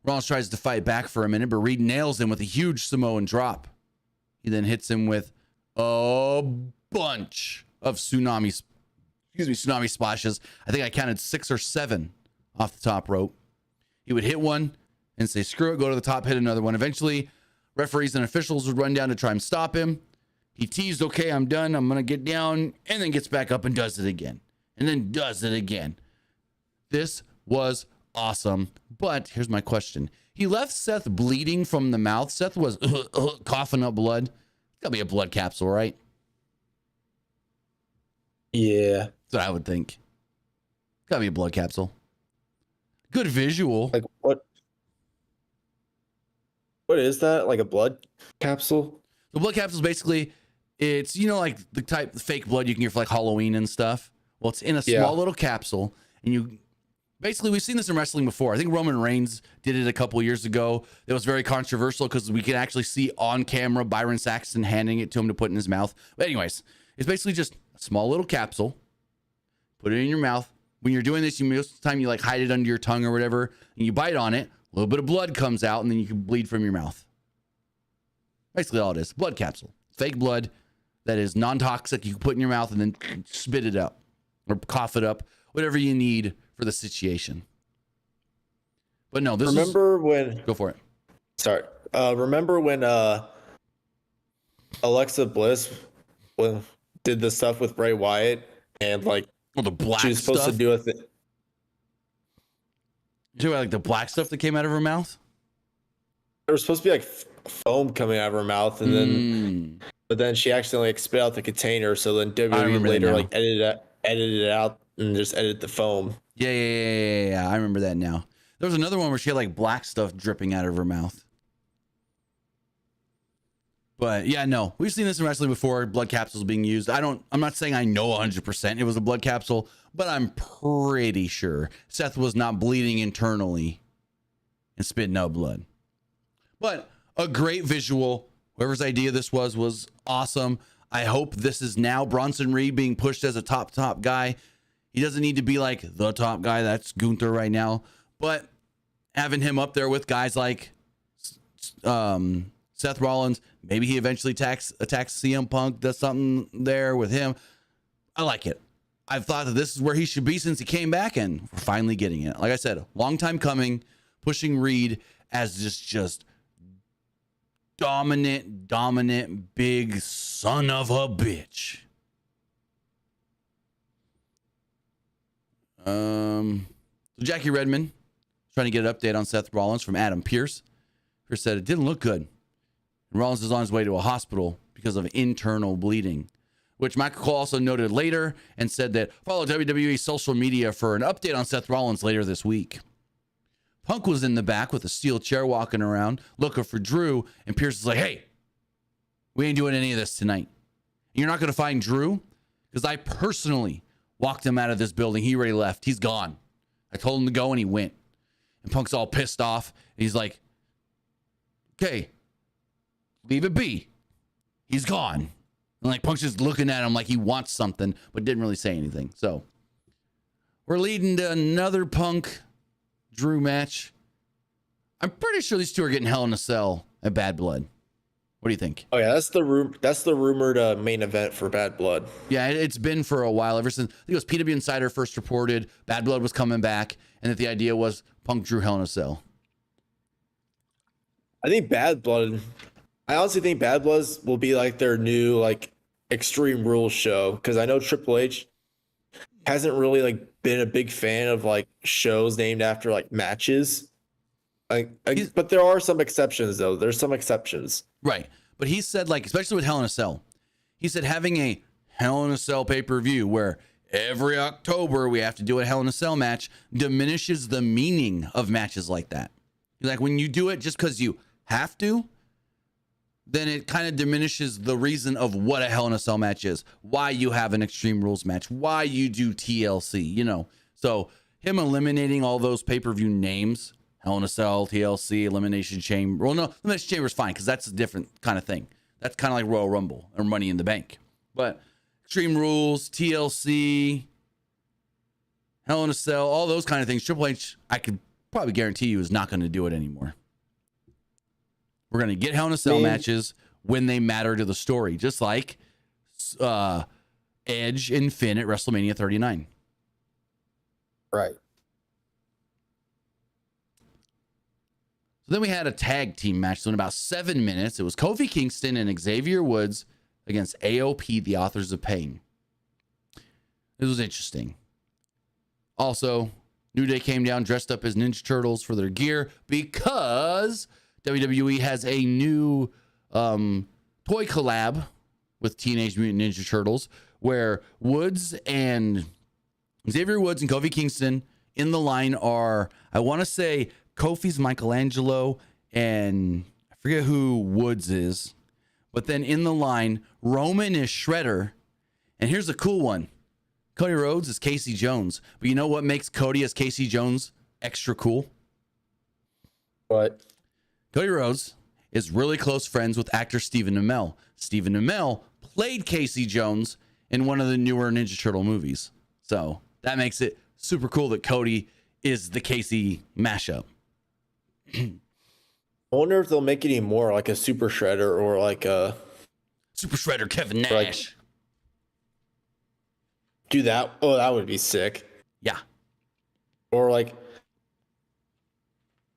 Rollins tries to fight back for a minute, but Reed nails him with a huge Samoan drop. He then hits him with a bunch of tsunami splashes. I think I counted 6 or 7 off the top rope. He would hit one and say, screw it, go to the top, hit another one. Eventually, referees and officials would run down to try and stop him. He teased, okay, I'm done. I'm going to get down, and then gets back up and does it again. And then does it again. This was awesome. But here's my question. He left Seth bleeding from the mouth. Seth was coughing up blood. It's got to be a blood capsule, right? Yeah. That's what I would think. It's got to be a blood capsule. Good visual. Like what? What is that? Like a blood capsule? The blood capsule is basically, it's, like the type of fake blood you can get for like Halloween and stuff. Well, it's in a small little capsule, and basically, we've seen this in wrestling before. I think Roman Reigns did it a couple years ago. It was very controversial because we could actually see on camera Byron Saxton handing it to him to put in his mouth. But anyways, it's basically just a small little capsule. Put it in your mouth. When you're doing this, most of the time you like hide it under your tongue or whatever, and you bite on it. A little bit of blood comes out, and then you can bleed from your mouth. Basically, all it is, blood capsule, fake blood that is non-toxic. You can put in your mouth and then spit it out or cough it up, whatever you need for the situation. But no, go for it. Sorry. Remember when Alexa Bliss did the stuff with Bray Wyatt and like the black she was supposed stuff? to do a thing. You know, like the black stuff that came out of her mouth? There was supposed to be like foam coming out of her mouth, and then she accidentally spit out the container. So then WWE later like edited it out and just edited the foam. Yeah. I remember that now. There was another one where she had like black stuff dripping out of her mouth. But yeah, no, we've seen this in wrestling before. Blood capsules being used. I'm not saying I know 100% it was a blood capsule, but I'm pretty sure Seth was not bleeding internally and spitting out blood. But a great visual. Whoever's idea this was awesome. I hope this is now Bronson Reed being pushed as a top guy. He doesn't need to be like the top guy. That's Gunther right now. But having him up there with guys like Seth Rollins, maybe he eventually attacks CM Punk, does something there with him. I like it. I've thought that this is where he should be since he came back, and we're finally getting it. Like I said, long time coming, pushing Reed as just dominant, big son of a bitch. So Jackie Redmond trying to get an update on Seth Rollins from Adam Pearce. Pearce said it didn't look good. And Rollins is on his way to a hospital because of internal bleeding, which Michael Cole also noted later and said that follow WWE social media for an update on Seth Rollins later this week. Punk was in the back with a steel chair walking around looking for Drew, and Pearce is like, hey, we ain't doing any of this tonight. You're not going to find Drew because I personally walked him out of this building. He already left. He's gone. I told him to go and he went. And Punk's all pissed off. He's like, okay, leave it be. He's gone. And like Punk's just looking at him like he wants something, but didn't really say anything. So we're leading to another Punk Drew match. I'm pretty sure these two are getting Hell in a Cell at Bad Blood. What do you think? Oh yeah, that's the rumored main event for Bad Blood. Yeah, it's been for a while, ever since I think it was PW Insider first reported Bad Blood was coming back, and that the idea was Punk Drew Hell in a Cell. I honestly think Bad Blood will be like their new like Extreme Rules show, because I know Triple H hasn't really like been a big fan of like shows named after like matches. But there are some exceptions though. There's some exceptions. Right. But he said, like, especially with Hell in a Cell, he said having a Hell in a Cell pay-per-view where every October we have to do a Hell in a Cell match diminishes the meaning of matches like that. Like when you do it just because you have to, then it kind of diminishes the reason of what a Hell in a Cell match is, why you have an Extreme Rules match, why you do TLC, you know. So him eliminating all those pay-per-view names, Hell in a Cell, TLC, Elimination Chamber. Well, no, Elimination Chamber is fine because that's a different kind of thing. That's kind of like Royal Rumble or Money in the Bank. But Extreme Rules, TLC, Hell in a Cell, all those kind of things, Triple H, I could probably guarantee you, is not going to do it anymore. We're going to get Hell in a Cell matches when they matter to the story, just like Edge and Finn at WrestleMania 39. Right. So then we had a tag team match. So in about 7 minutes, it was Kofi Kingston and Xavier Woods against AOP, the Authors of Pain. It was interesting. Also, New Day came down dressed up as Ninja Turtles for their gear because WWE has a new toy collab with Teenage Mutant Ninja Turtles where Xavier Woods and Kofi Kingston in the line are, I want to say, Kofi's Michelangelo, and I forget who Woods is. But then in the line, Roman is Shredder. And here's a cool one. Cody Rhodes is Casey Jones. But you know what makes Cody as Casey Jones extra cool? What? Cody Rhodes is really close friends with actor Stephen Amell. Stephen Amell played Casey Jones in one of the newer Ninja Turtle movies. So that makes it super cool that Cody is the Casey mashup. I wonder if they'll make it any more like a Super Shredder or like a Super Shredder Kevin Nash. Like, do that. Oh, that would be sick. Yeah. Or like,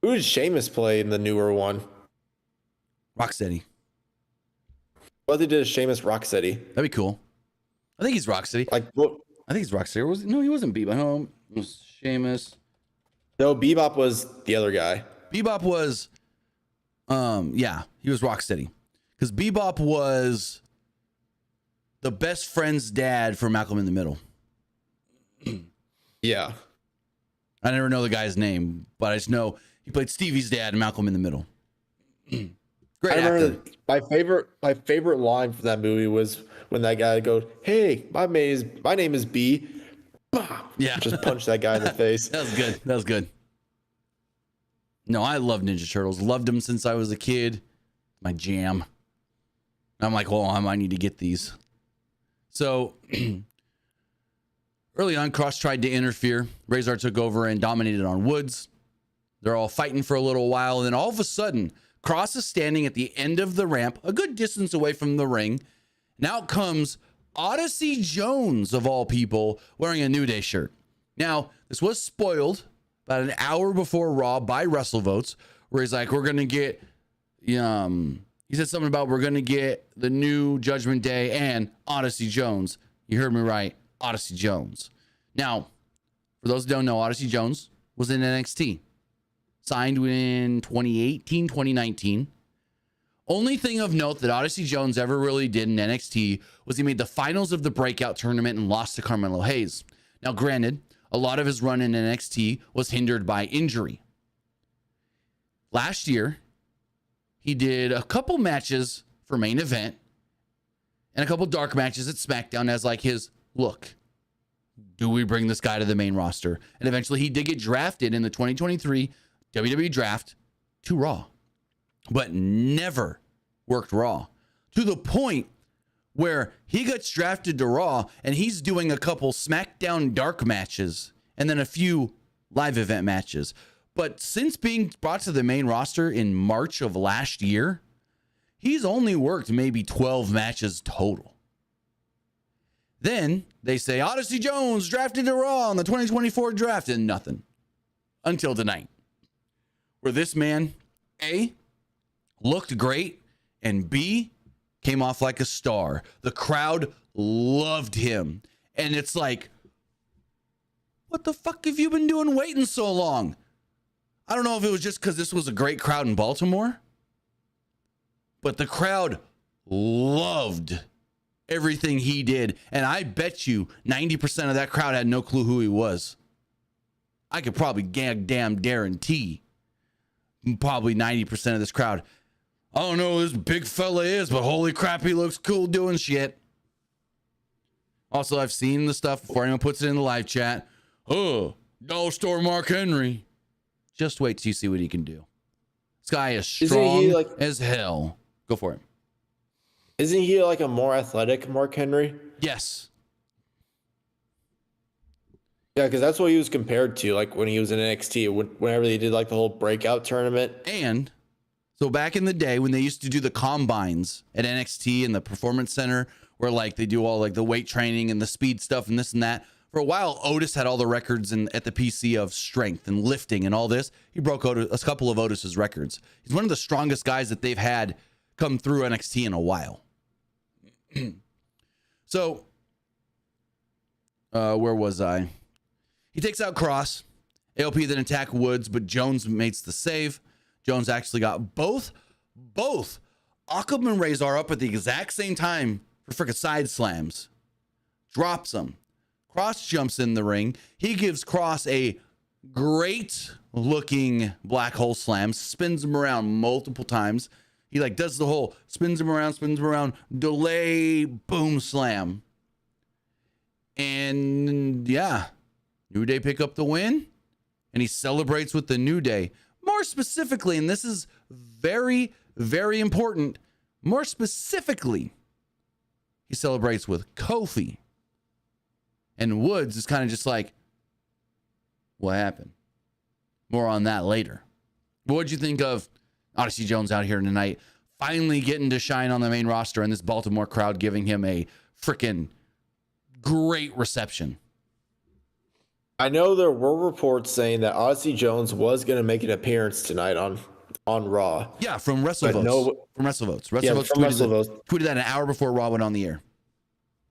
who did Sheamus play in the newer one? Rocksteady. What they did is Sheamus Rocksteady. That'd be cool. I think he's Rocksteady. Like what? I think he's Rocksteady. No, he wasn't Bebop. No, it was Sheamus. No, Bebop was the other guy. Bebop was, yeah, he was Rocksteady. Because Bebop was the best friend's dad for Malcolm in the Middle. Yeah. I never know the guy's name, but I just know he played Stevie's dad in Malcolm in the Middle. Great actor. My favorite line from that movie was when that guy goes, "Hey, my name is B." Yeah. Just punch that guy in the face. That was good. No, I love Ninja Turtles. Loved them since I was a kid. My jam. I'm like, well, I might need to get these. So early on, Cross tried to interfere. Razor took over and dominated on Woods. They're all fighting for a little while. And then all of a sudden, Cross is standing at the end of the ramp, a good distance away from the ring. Now comes Odyssey Jones, of all people, wearing a New Day shirt. Now, this was spoiled about an hour before Raw by WrestleVotes, where he's like, we're going to get, he said something about we're going to get the new Judgment Day and Odyssey Jones. You heard me right, Odyssey Jones. Now, for those who don't know, Odyssey Jones was in NXT. Signed in 2018, 2019. Only thing of note that Odyssey Jones ever really did in NXT was he made the finals of the Breakout tournament and lost to Carmelo Hayes. Now, granted, a lot of his run in NXT was hindered by injury. Last year, he did a couple matches for main event and a couple dark matches at SmackDown as like his look. Do we bring this guy to the main roster? And eventually he did get drafted in the 2023 WWE draft to Raw, but never worked Raw to the point where he gets drafted to Raw and he's doing a couple SmackDown Dark matches and then a few live event matches. But since being brought to the main roster in March of last year, he's only worked maybe 12 matches total. Then they say Odyssey Jones drafted to Raw in the 2024 draft, and nothing until tonight, where this man, A, looked great, and B, came off like a star. The crowd loved him. And it's like, what the fuck have you been doing waiting so long? I don't know if it was just because this was a great crowd in Baltimore, but the crowd loved everything he did. And I bet you 90% of that crowd had no clue who he was. I could probably damn guarantee probably 90% of this crowd, I don't know who this big fella is, but holy crap, he looks cool doing shit. Also, I've seen the stuff before anyone puts it in the live chat. Oh, Dollar Store Mark Henry. Just wait till you see what he can do. This guy is strong as hell. Go for it. Isn't he like a more athletic Mark Henry? Yes. Yeah, because that's what he was compared to, like when he was in NXT, whenever they did like the whole breakout tournament. And so back in the day when they used to do the combines at NXT and the Performance Center, where like they do all like the weight training and the speed stuff and this and that. For a while, Otis had all the records at the PC of strength and lifting and all this. He broke a couple of Otis's records. He's one of the strongest guys that they've had come through NXT in a while. So, where was I? He takes out Cross. AOP then attack Woods, but Jones makes the save. Jones actually got both Akam and Razor up at the exact same time for freaking side slams. Drops them. Cross jumps in the ring. He gives Cross a great looking black hole slam, spins him around multiple times. He like does the whole spins him around, delay, boom, slam. And yeah, New Day pick up the win, and he celebrates with the New Day. More specifically, and this is very, very important, more specifically, he celebrates with Kofi. And Woods is kind of just like, what happened? More on that later. But what'd you think of Odyssey Jones out here tonight, finally getting to shine on the main roster and this Baltimore crowd giving him a freaking great reception? I know there were reports saying that Odyssey Jones was going to make an appearance tonight on Raw. Yeah, from WrestleVotes. From WrestleVotes. Tweeted that an hour before Raw went on the air.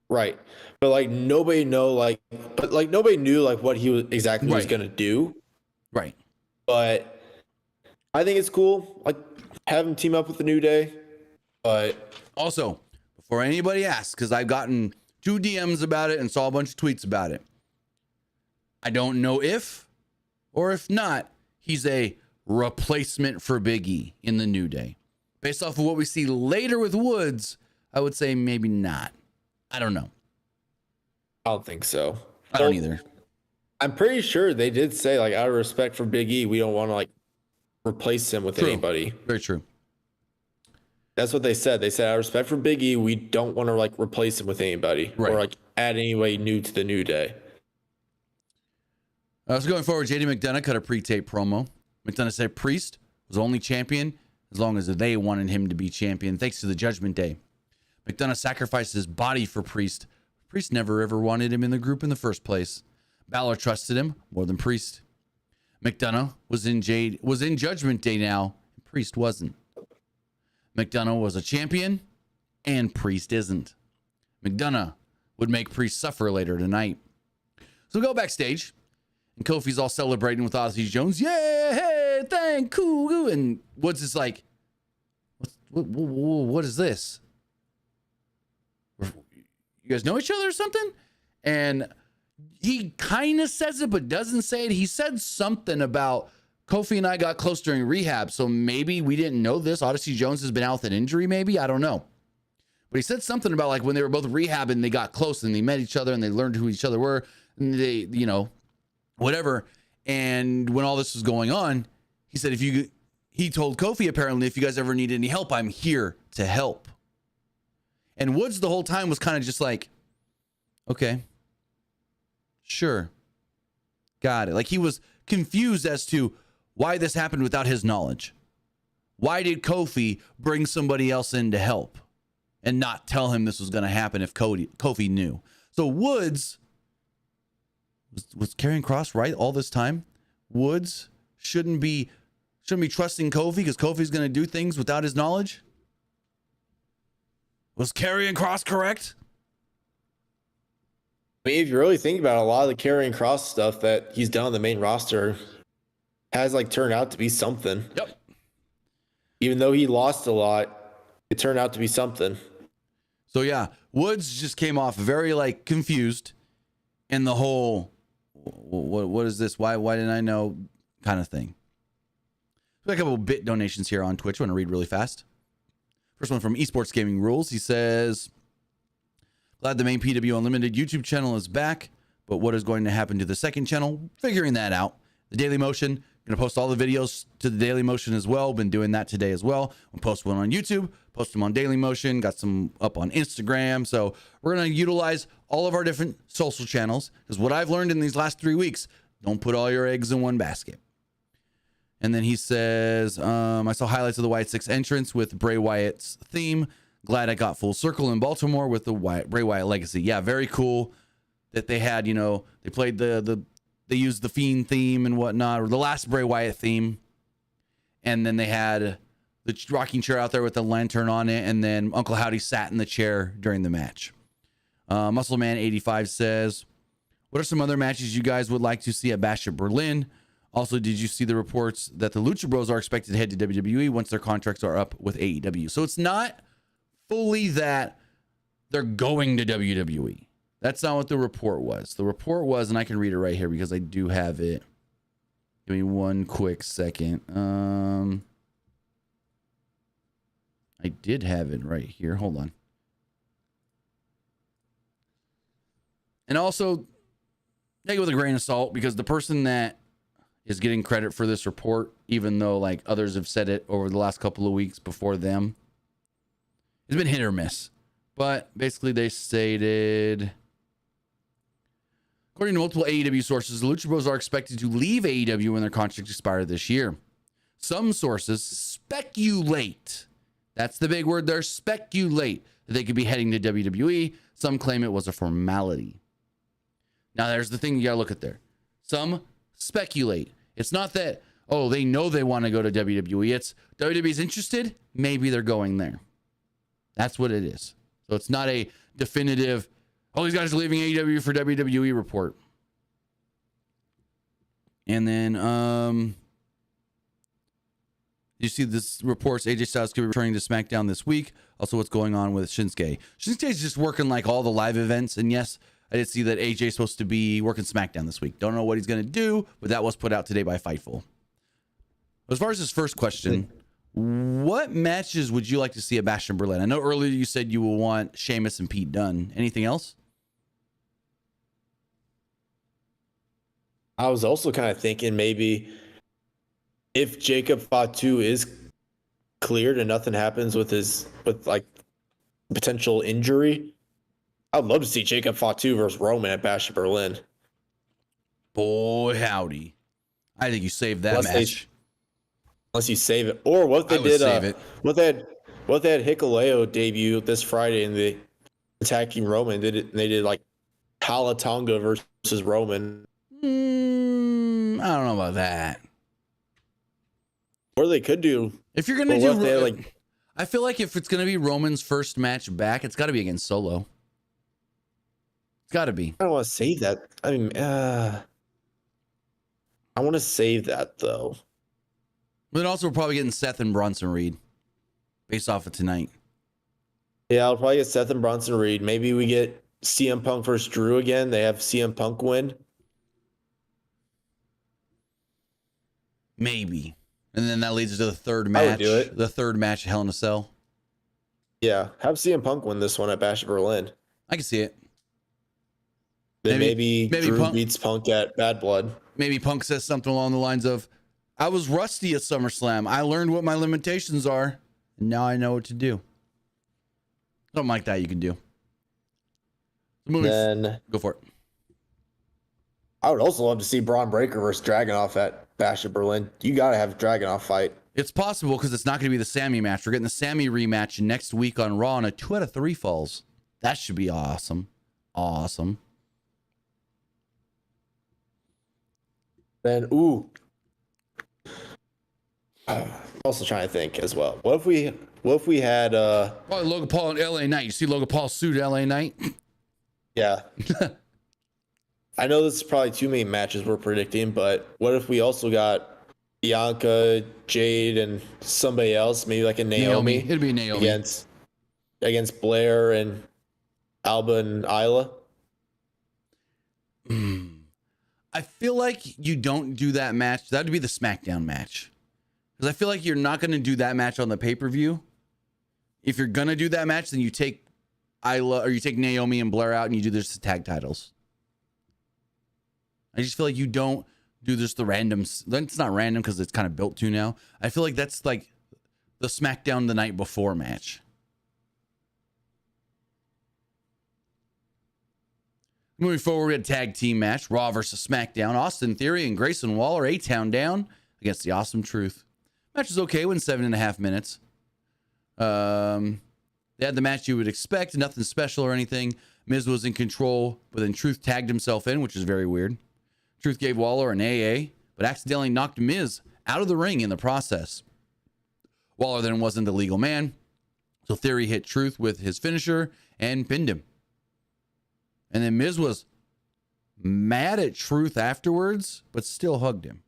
Right. But like nobody knew like what he was exactly was going to do. Right. But I think it's cool. Like have him team up with the New Day. But also, before anybody asks, because I've gotten 2 DMs about it and saw a bunch of tweets about it. I don't know if or if not, he's a replacement for Big E in the New Day. Based off of what we see later with Woods, I would say maybe not. I don't know. I don't think so. I don't either. I'm pretty sure they did say, like, out of respect for Big E, we don't want to, like, replace him with anybody. Very true. That's what they said. They said, out of respect for Big E, we don't want to, like, replace him with anybody. Right. Or, like, add anybody new to the New Day. So going forward, JD McDonough cut a pre-tape promo. McDonough said Priest was only champion as long as they wanted him to be champion, thanks to the Judgment Day. McDonough sacrificed his body for Priest. Priest never ever wanted him in the group in the first place. Balor trusted him more than Priest. McDonough was in Judgment Day now, and Priest wasn't. McDonough was a champion, and Priest isn't. McDonough would make Priest suffer later tonight. So we go backstage, and Kofi's all celebrating with Odyssey Jones. Yeah, hey, thank you. And Woods is like, what is this? You guys know each other or something? And he kind of says it, but doesn't say it. He said something about Kofi and I got close during rehab, so maybe we didn't know this. Odyssey Jones has been out with an injury, maybe. I don't know. But he said something about like when they were both rehabbing, they got close and they met each other and they learned who each other were. And they, you know, whatever. And when all this was going on, he said, he told Kofi, apparently, if you guys ever need any help, I'm here to help. And Woods the whole time was kind of just like, okay, sure, got it. Like he was confused as to why this happened without his knowledge. Why did Kofi bring somebody else in to help and not tell him this was going to happen if Kofi knew? So Woods was carrying Cross right all this time. Woods shouldn't be trusting Kofi because Kofi's going to do things without his knowledge. Was Karrion Kross correct? I mean, if you really think about it, a lot of the Karrion Kross stuff that he's done on the main roster has like turned out to be something. Yep. Even though he lost a lot, it turned out to be something. So yeah, Woods just came off very like confused in the whole what is this? Why didn't I know kind of thing. We got a couple bit donations here on Twitch. I want to read really fast. First one from Esports Gaming Rules. He says, glad the main PW Unlimited YouTube channel is back, but what is going to happen to the second channel? Figuring that out. The Daily Motion, going to post all the videos to the Daily Motion as well. Been doing that today as well. We'll post one on YouTube, post them on Daily Motion, got some up on Instagram. So we're going to utilize all of our different social channels because what I've learned in these last 3 weeks, don't put all your eggs in one basket. And then he says, I saw highlights of the Wyatt 6 entrance with Bray Wyatt's theme. Glad I got full circle in Baltimore with the Bray Wyatt legacy. Yeah, very cool that they had, they played they used the Fiend theme and whatnot, or the last Bray Wyatt theme. And then they had the rocking chair out there with the lantern on it. And then Uncle Howdy sat in the chair during the match. Muscle Man 85 says, what are some other matches you guys would like to see at Bash at Berlin? Also, did you see the reports that the Lucha Bros are expected to head to WWE once their contracts are up with AEW? So it's not fully that they're going to WWE. That's not what the report was. The report was, and I can read it right here because I do have it. Give me one quick second. I did have it right here. Hold on. And also, take it with a grain of salt because the person that is getting credit for this report, even though like others have said it over the last couple of weeks before them, it's been hit or miss. But basically they stated, according to multiple AEW sources, the Lucha Bros are expected to leave AEW when their contracts expire this year. Some sources speculate, that's the big word there, speculate, that they could be heading to WWE. Some claim it was a formality. Now there's the thing you gotta look at there. Some speculate. It's not that, oh, they know they want to go to WWE. It's WWE's interested. Maybe they're going there. That's what it is. So it's not a definitive, oh, these guys are leaving AEW for WWE report. And then, you see this reports AJ Styles could be returning to SmackDown this week. Also, what's going on with Shinsuke. Shinsuke's just working like all the live events. And yes, I did see that AJ's supposed to be working SmackDown this week. Don't know what he's going to do, but that was put out today by Fightful. As far as his first question, what matches would you like to see at Bash in Berlin? I know earlier you said you will want Sheamus and Pete Dunne. Anything else? I was also kind of thinking maybe if Jacob Fatu is cleared and nothing happens with like potential injury, I'd love to see Jacob Fatu versus Roman at Bash in Berlin. Boy, howdy. I think you saved that match. Unless you save it. Or what they did, what they had Hikuleo debut this Friday in the attacking Roman. They did like Hala Tonga versus Roman. I don't know about that. Or they could do. If you're gonna do, I feel like if it's gonna be Roman's first match back, it's got to be against Solo. It's got to be. I don't want to save that. I mean, I want to save that though. But then also, we're probably getting Seth and Bronson Reed based off of tonight. Yeah, I'll probably get Seth and Bronson Reed. Maybe we get CM Punk versus Drew again. They have CM Punk win. Maybe. And then that leads to the third match. I would do it. The third match, Hell in a Cell. Yeah, have CM Punk win this one at Bash of Berlin. I can see it. Then maybe Drew Punk beats Punk at Bad Blood. Maybe Punk says something along the lines of, I was rusty at SummerSlam. I learned what my limitations are, and now I know what to do. Something like that you can do. Then Go for it. I would also love to see Braun Breaker versus Dragunov at Bash of Berlin. You got to have a Dragunov fight. It's possible because it's not going to be the Sammy match. We're getting the Sammy rematch next week on Raw on a 2 out of 3 falls. That should be awesome. Awesome. Then, I'm also trying to think as well. What if we had Probably Logan Paul and LA Knight. You see Logan Paul suit LA Knight? Yeah. I know this is probably too many matches we're predicting, but what if we also got Bianca, Jade, and somebody else, maybe like a Naomi. It'd be Naomi against Blair and Alba and Isla. I feel like you don't do that match. That would be the SmackDown match. Because I feel like you're not going to do that match on the pay-per-view. If you're going to do that match, then you take Isla or you take Naomi and Blair out and you do this tag titles. I just feel like you don't do this the random. It's not random because it's kind of built to now. I feel like that's like the SmackDown the night before match. Moving forward, we had a tag team match, Raw versus SmackDown. Austin Theory and Grayson Waller, A-Town down against the Awesome Truth. Match was okay, went 7.5 minutes. They had the match you would expect, nothing special or anything. Miz was in control, but then Truth tagged himself in, which is very weird. Truth gave Waller an AA, but accidentally knocked Miz out of the ring in the process. Waller then wasn't the legal man, so Theory hit Truth with his finisher and pinned him. And then Miz was mad at Truth afterwards, but still hugged him.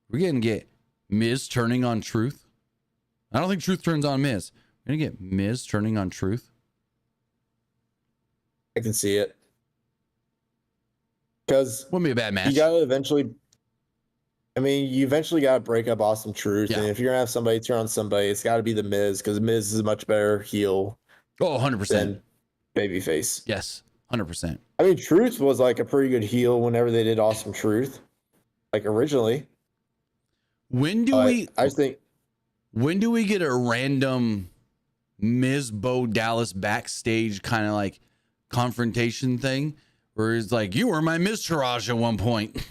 We're going to get Miz turning on Truth. I don't think Truth turns on Miz. We're going to get Miz turning on Truth. I can see it. Because Wouldn't be a bad match. you got to eventually... I mean, you eventually got to break up Awesome Truth. Yeah. And if you're going to have somebody turn on somebody, it's got to be the Miz, because Miz is a much better heel Oh, 100%. than babyface. Yes, 100%. I mean, Truth was like a pretty good heel whenever they did Awesome Truth, like originally. When do we get a random Miz Bo Dallas backstage kind of like confrontation thing where it's like, you were my Miztourage at one point?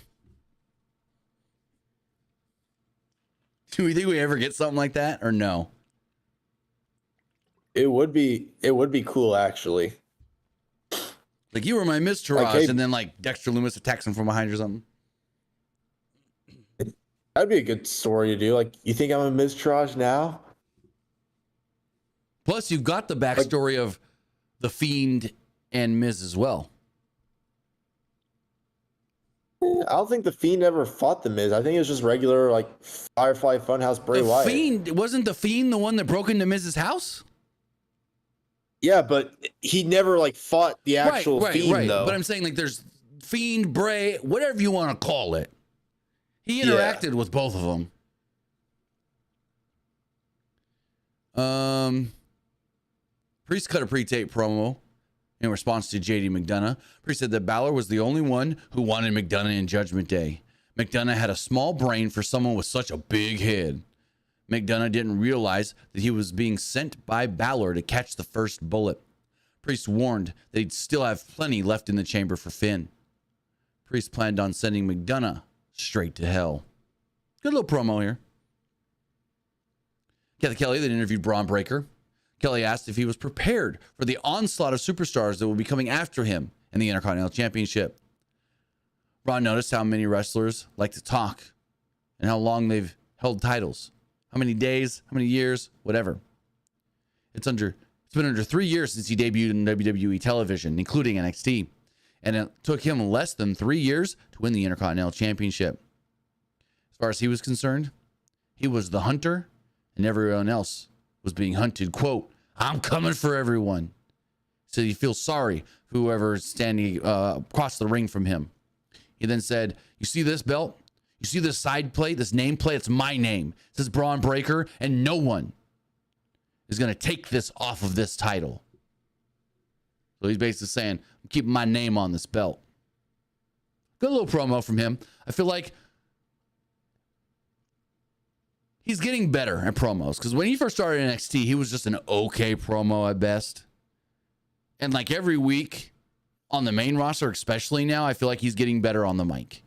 Do we think we ever get something like that or no? It would be cool, actually. Like, you were my Miztourage, Like, hey, and then like Dexter Lumis attacks him from behind or something. That'd be a good story to do. Like, you think I'm a Miztourage now? Plus, you've got the backstory of the Fiend and Miz as well. I don't think the Fiend ever fought the Miz. I think it was just regular, like, Firefly Funhouse Bray Wyatt. Wasn't the Fiend the one that broke into Miz's house? Yeah, but he never, like, fought the actual Fiend, though. But I'm saying, like, there's Fiend, Bray, whatever you want to call it. He interacted with both of them. Priest cut a pre-tape promo in response to JD McDonough. Priest said that Balor was the only one who wanted McDonough in Judgment Day. McDonough had a small brain for someone with such a big head. McDonough didn't realize that he was being sent by Balor to catch the first bullet. Priest warned that he'd still have plenty left in the chamber for Finn. Priest planned on sending McDonough straight to hell. Good little promo here. Kathy Kelly then interviewed Braun Breaker. Kelly asked if he was prepared for the onslaught of superstars that will be coming after him in the Intercontinental Championship. Braun noticed how many wrestlers like to talk and how long they've held titles. How many days, how many years, whatever. It's been under 3 years since he debuted in WWE television, including NXT. And it took him less than 3 years to win the Intercontinental Championship. As far as he was concerned, he was the hunter and everyone else was being hunted. Quote, I'm coming for everyone. So he feels sorry for whoever is standing across the ring from him. He then said, you see this belt? You see this side plate, this name plate? It's my name. It says Braun Breaker, and no one is going to take this off of this title. So he's basically saying, I'm keeping my name on this belt. Good little promo from him. I feel like he's getting better at promos, because when he first started in NXT, he was just an okay promo at best. And like every week on the main roster, especially now, I feel like he's getting better on the mic.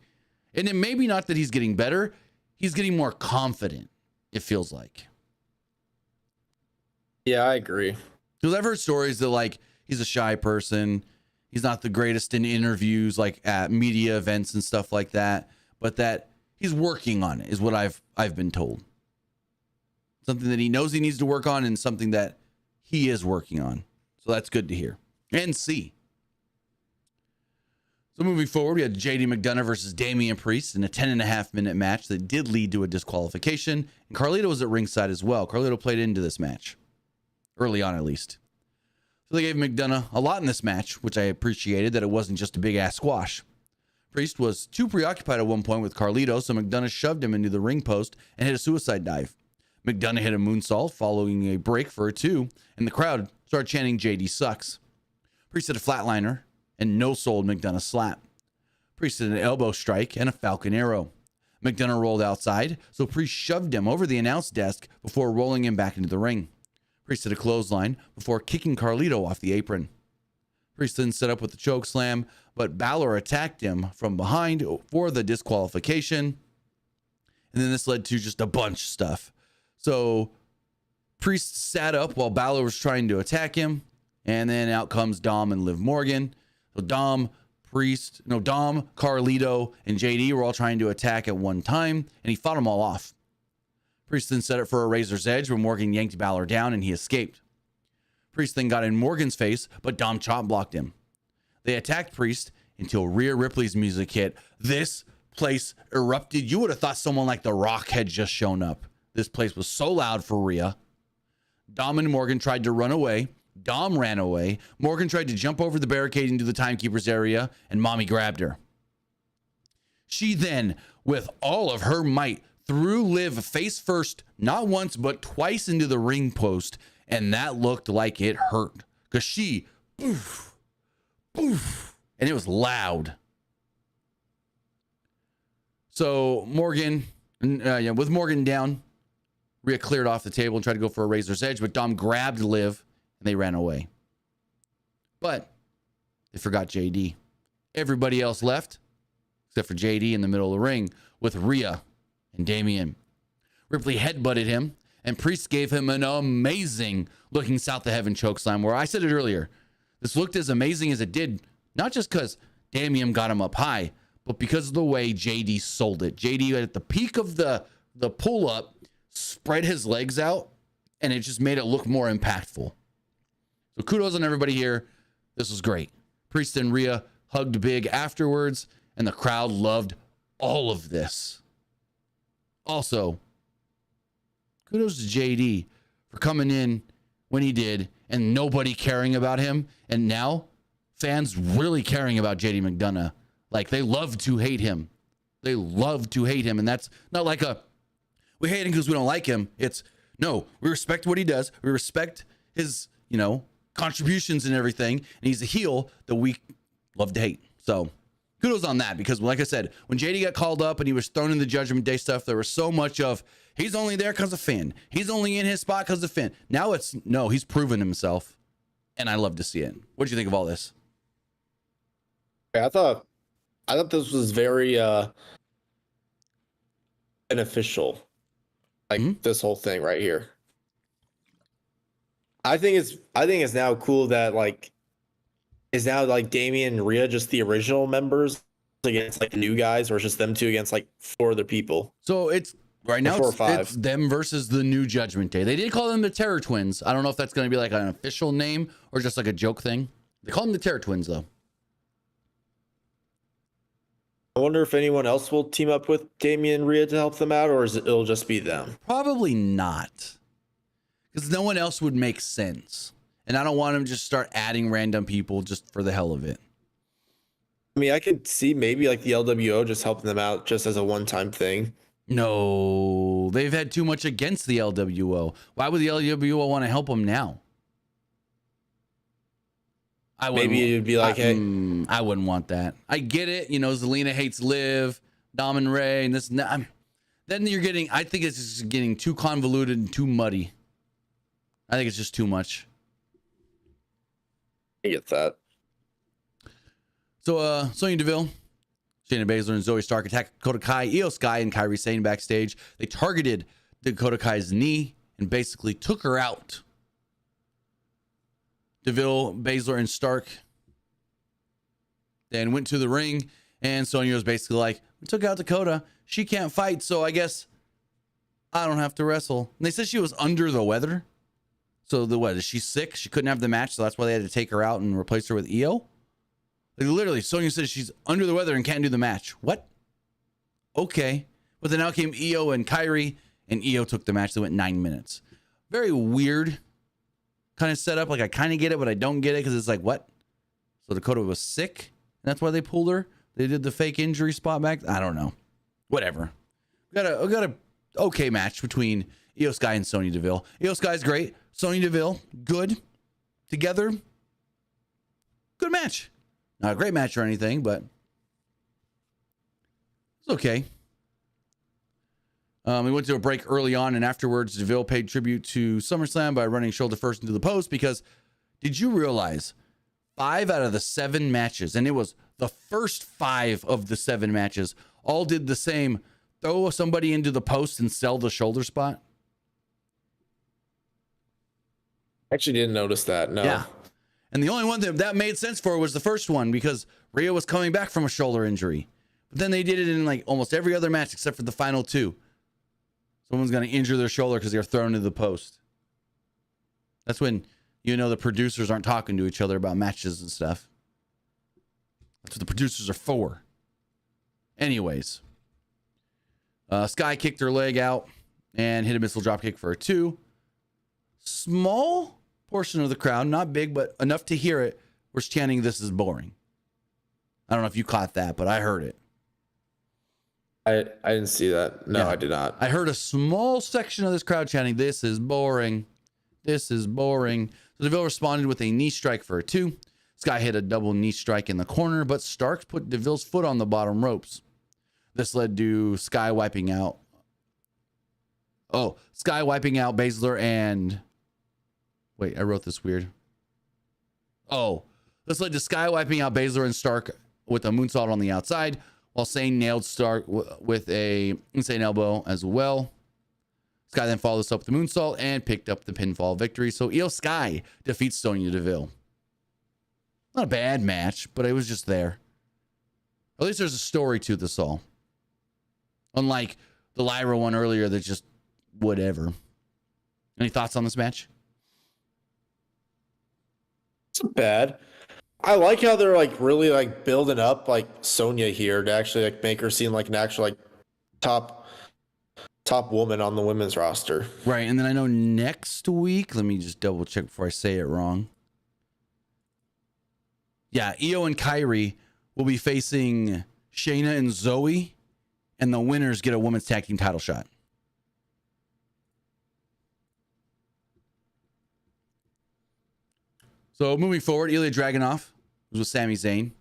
And it may be not that he's getting better, he's getting more confident, it feels like. Yeah, I agree. Because I've heard stories that like he's a shy person, he's not the greatest in interviews, like at media events and stuff like that, but that he's working on it is what I've been told. Something that he knows he needs to work on and something that he is working on. So that's good to hear and see. So moving forward, we had JD McDonough versus Damian Priest in a 10.5-minute match that did lead to a disqualification. And Carlito was at ringside as well. Carlito played into this match, early on at least. So they gave McDonough a lot in this match, which I appreciated, that it wasn't just a big-ass squash. Priest was too preoccupied at one point with Carlito, so McDonough shoved him into the ring post and hit a suicide dive. McDonough hit a moonsault following a break for a 2, and the crowd started chanting JD sucks. Priest hit a flatliner and no-sold McDonough slap. Priest hit an elbow strike and a falcon arrow. McDonough rolled outside, so Priest shoved him over the announce desk before rolling him back into the ring. Priest hit a clothesline before kicking Carlito off the apron. Priest then set up with the choke slam, but Balor attacked him from behind for the disqualification. And then this led to just a bunch of stuff. So Priest sat up while Balor was trying to attack him. And then out comes Dom and Liv Morgan. So Dom, Carlito, and JD were all trying to attack at one time, and he fought them all off. Priest then set it for a razor's edge when Morgan yanked Balor down and he escaped. Priest then got in Morgan's face, but Dom chop blocked him. They attacked Priest until Rhea Ripley's music hit. This place erupted. You would have thought someone like The Rock had just shown up. This place was so loud for Rhea. Dom and Morgan tried to run away. Dom ran away. Morgan tried to jump over the barricade into the timekeeper's area, and Mommy grabbed her. She then, with all of her might, threw Liv face first, not once, but twice into the ring post, and that looked like it hurt, because she, poof, poof, and it was loud. So Morgan, with Morgan down, Rhea cleared off the table and tried to go for a razor's edge, but Dom grabbed Liv, and they ran away. But they forgot JD. Everybody else left, except for JD in the middle of the ring with Rhea and Damian. Ripley headbutted him, and Priest gave him an amazing looking South of Heaven chokeslam, where I said it earlier. This looked as amazing as it did, not just because Damian got him up high, but because of the way JD sold it. JD at the peak of the pull-up spread his legs out, and it just made it look more impactful. So kudos on everybody here. This was great. Priest and Rhea hugged big afterwards, and the crowd loved all of this. Also, kudos to JD for coming in when he did and nobody caring about him. And now fans really caring about JD McDonough. Like, they love to hate him. They love to hate him. And that's not like we hate him because we don't like him. It's, no, we respect what he does. We respect his, contributions and everything. And he's a heel that we love to hate. So kudos on that, because like I said, when JD got called up and he was thrown in the Judgment Day stuff, there was so much of, he's only there because of Finn. He's only in his spot because of Finn. Now it's, no, he's proven himself. And I love to see it. What do you think of all this? I thought this was very beneficial. Like this whole thing right here. I think it's now cool that is now Damian and Rhea just the original members against the new guys, or it's just them two against 4 other people. So it's right now 4 or 5. It's them versus the new Judgment Day. They did call them the Terror Twins. I don't know if that's going to be an official name or just a joke thing. They call them the Terror Twins though. I wonder if anyone else will team up with Damian and Rhea to help them out, or it'll just be them. Probably not, because no one else would make sense. And I don't want them to just start adding random people just for the hell of it. I mean, I could see maybe the LWO just helping them out just as a one-time thing. No, they've had too much against the LWO. Why would the LWO want to help them now? Maybe it'd be hey. I wouldn't want that. I get it. Zelina hates Liv, Dom and Ray, and this and that. then I think it's just getting too convoluted and too muddy. I think it's just too much. I get that. So, Sonya Deville, Shayna Baszler, and Zoe Stark attacked Dakota Kai, Io Sky, and Kairi Sane backstage. They targeted Dakota Kai's knee and basically took her out. Deville, Baszler, and Stark then went to the ring, and Sonya was basically like, we took out Dakota. She can't fight, so I guess I don't have to wrestle. And they said she was under the weather. So is she sick? She couldn't have the match, so that's why they had to take her out and replace her with Io? Like literally, Sonya says she's under the weather and can't do the match. What? Okay. But then out came Io and Kairi, and Io took the match. They went 9 minutes. Very weird kind of setup. Like I kind of get it, but I don't get it because it's like, what? So Dakota was sick, and that's why they pulled her. They did the fake injury spot back. I don't know. Whatever. We got a okay match between Io Sky and Sonya Deville. Io Sky's great. Sonya Deville, good. Together, good match. Not a great match or anything, but it's okay. We went to a break early on, and afterwards, Deville paid tribute to SummerSlam by running shoulder first into the post because did you realize 5 out of the 7 matches, and it was the first 5 of the 7 matches, all did the same, throw somebody into the post and sell the shoulder spot? Actually didn't notice that, no. Yeah. And the only one that made sense for was the first one because Rhea was coming back from a shoulder injury. But then they did it in like almost every other match except for the final 2. Someone's going to injure their shoulder because they're thrown into the post. That's when the producers aren't talking to each other about matches and stuff. That's what the producers are for. Anyways. Sky kicked her leg out and hit a missile dropkick for a 2. Small portion of the crowd, not big, but enough to hear it, was chanting, "This is boring." I don't know if you caught that, but I heard it. I didn't see that. No, yeah. I did not. I heard a small section of this crowd chanting, "This is boring. This is boring." So Deville responded with a knee strike for a 2. Sky hit a double knee strike in the corner, but Starks put Deville's foot on the bottom ropes. This led to Sky wiping out Baszler and... Wait, I wrote this weird. This led to Sky wiping out Baszler and Stark with a moonsault on the outside, while Sane nailed Stark with a insane elbow as well. Sky then followed this up with the moonsault and picked up the pinfall victory. So Io Sky defeats Sonya Deville. Not a bad match, but it was just there. At least there's a story to this all. Unlike the Lyra one earlier that's just whatever. Any thoughts on this match? It's not bad. I like how they're like really like building up like Sonya here to actually like make her seem like an actual like top woman on the women's roster. Right, and then I know next week, let me just double check before I say it wrong. Yeah, Io and Kairi will be facing Shayna and Zoe, and the winners get a women's tag team title shot. So moving forward, Ilya Dragunov was with Sami Zayn.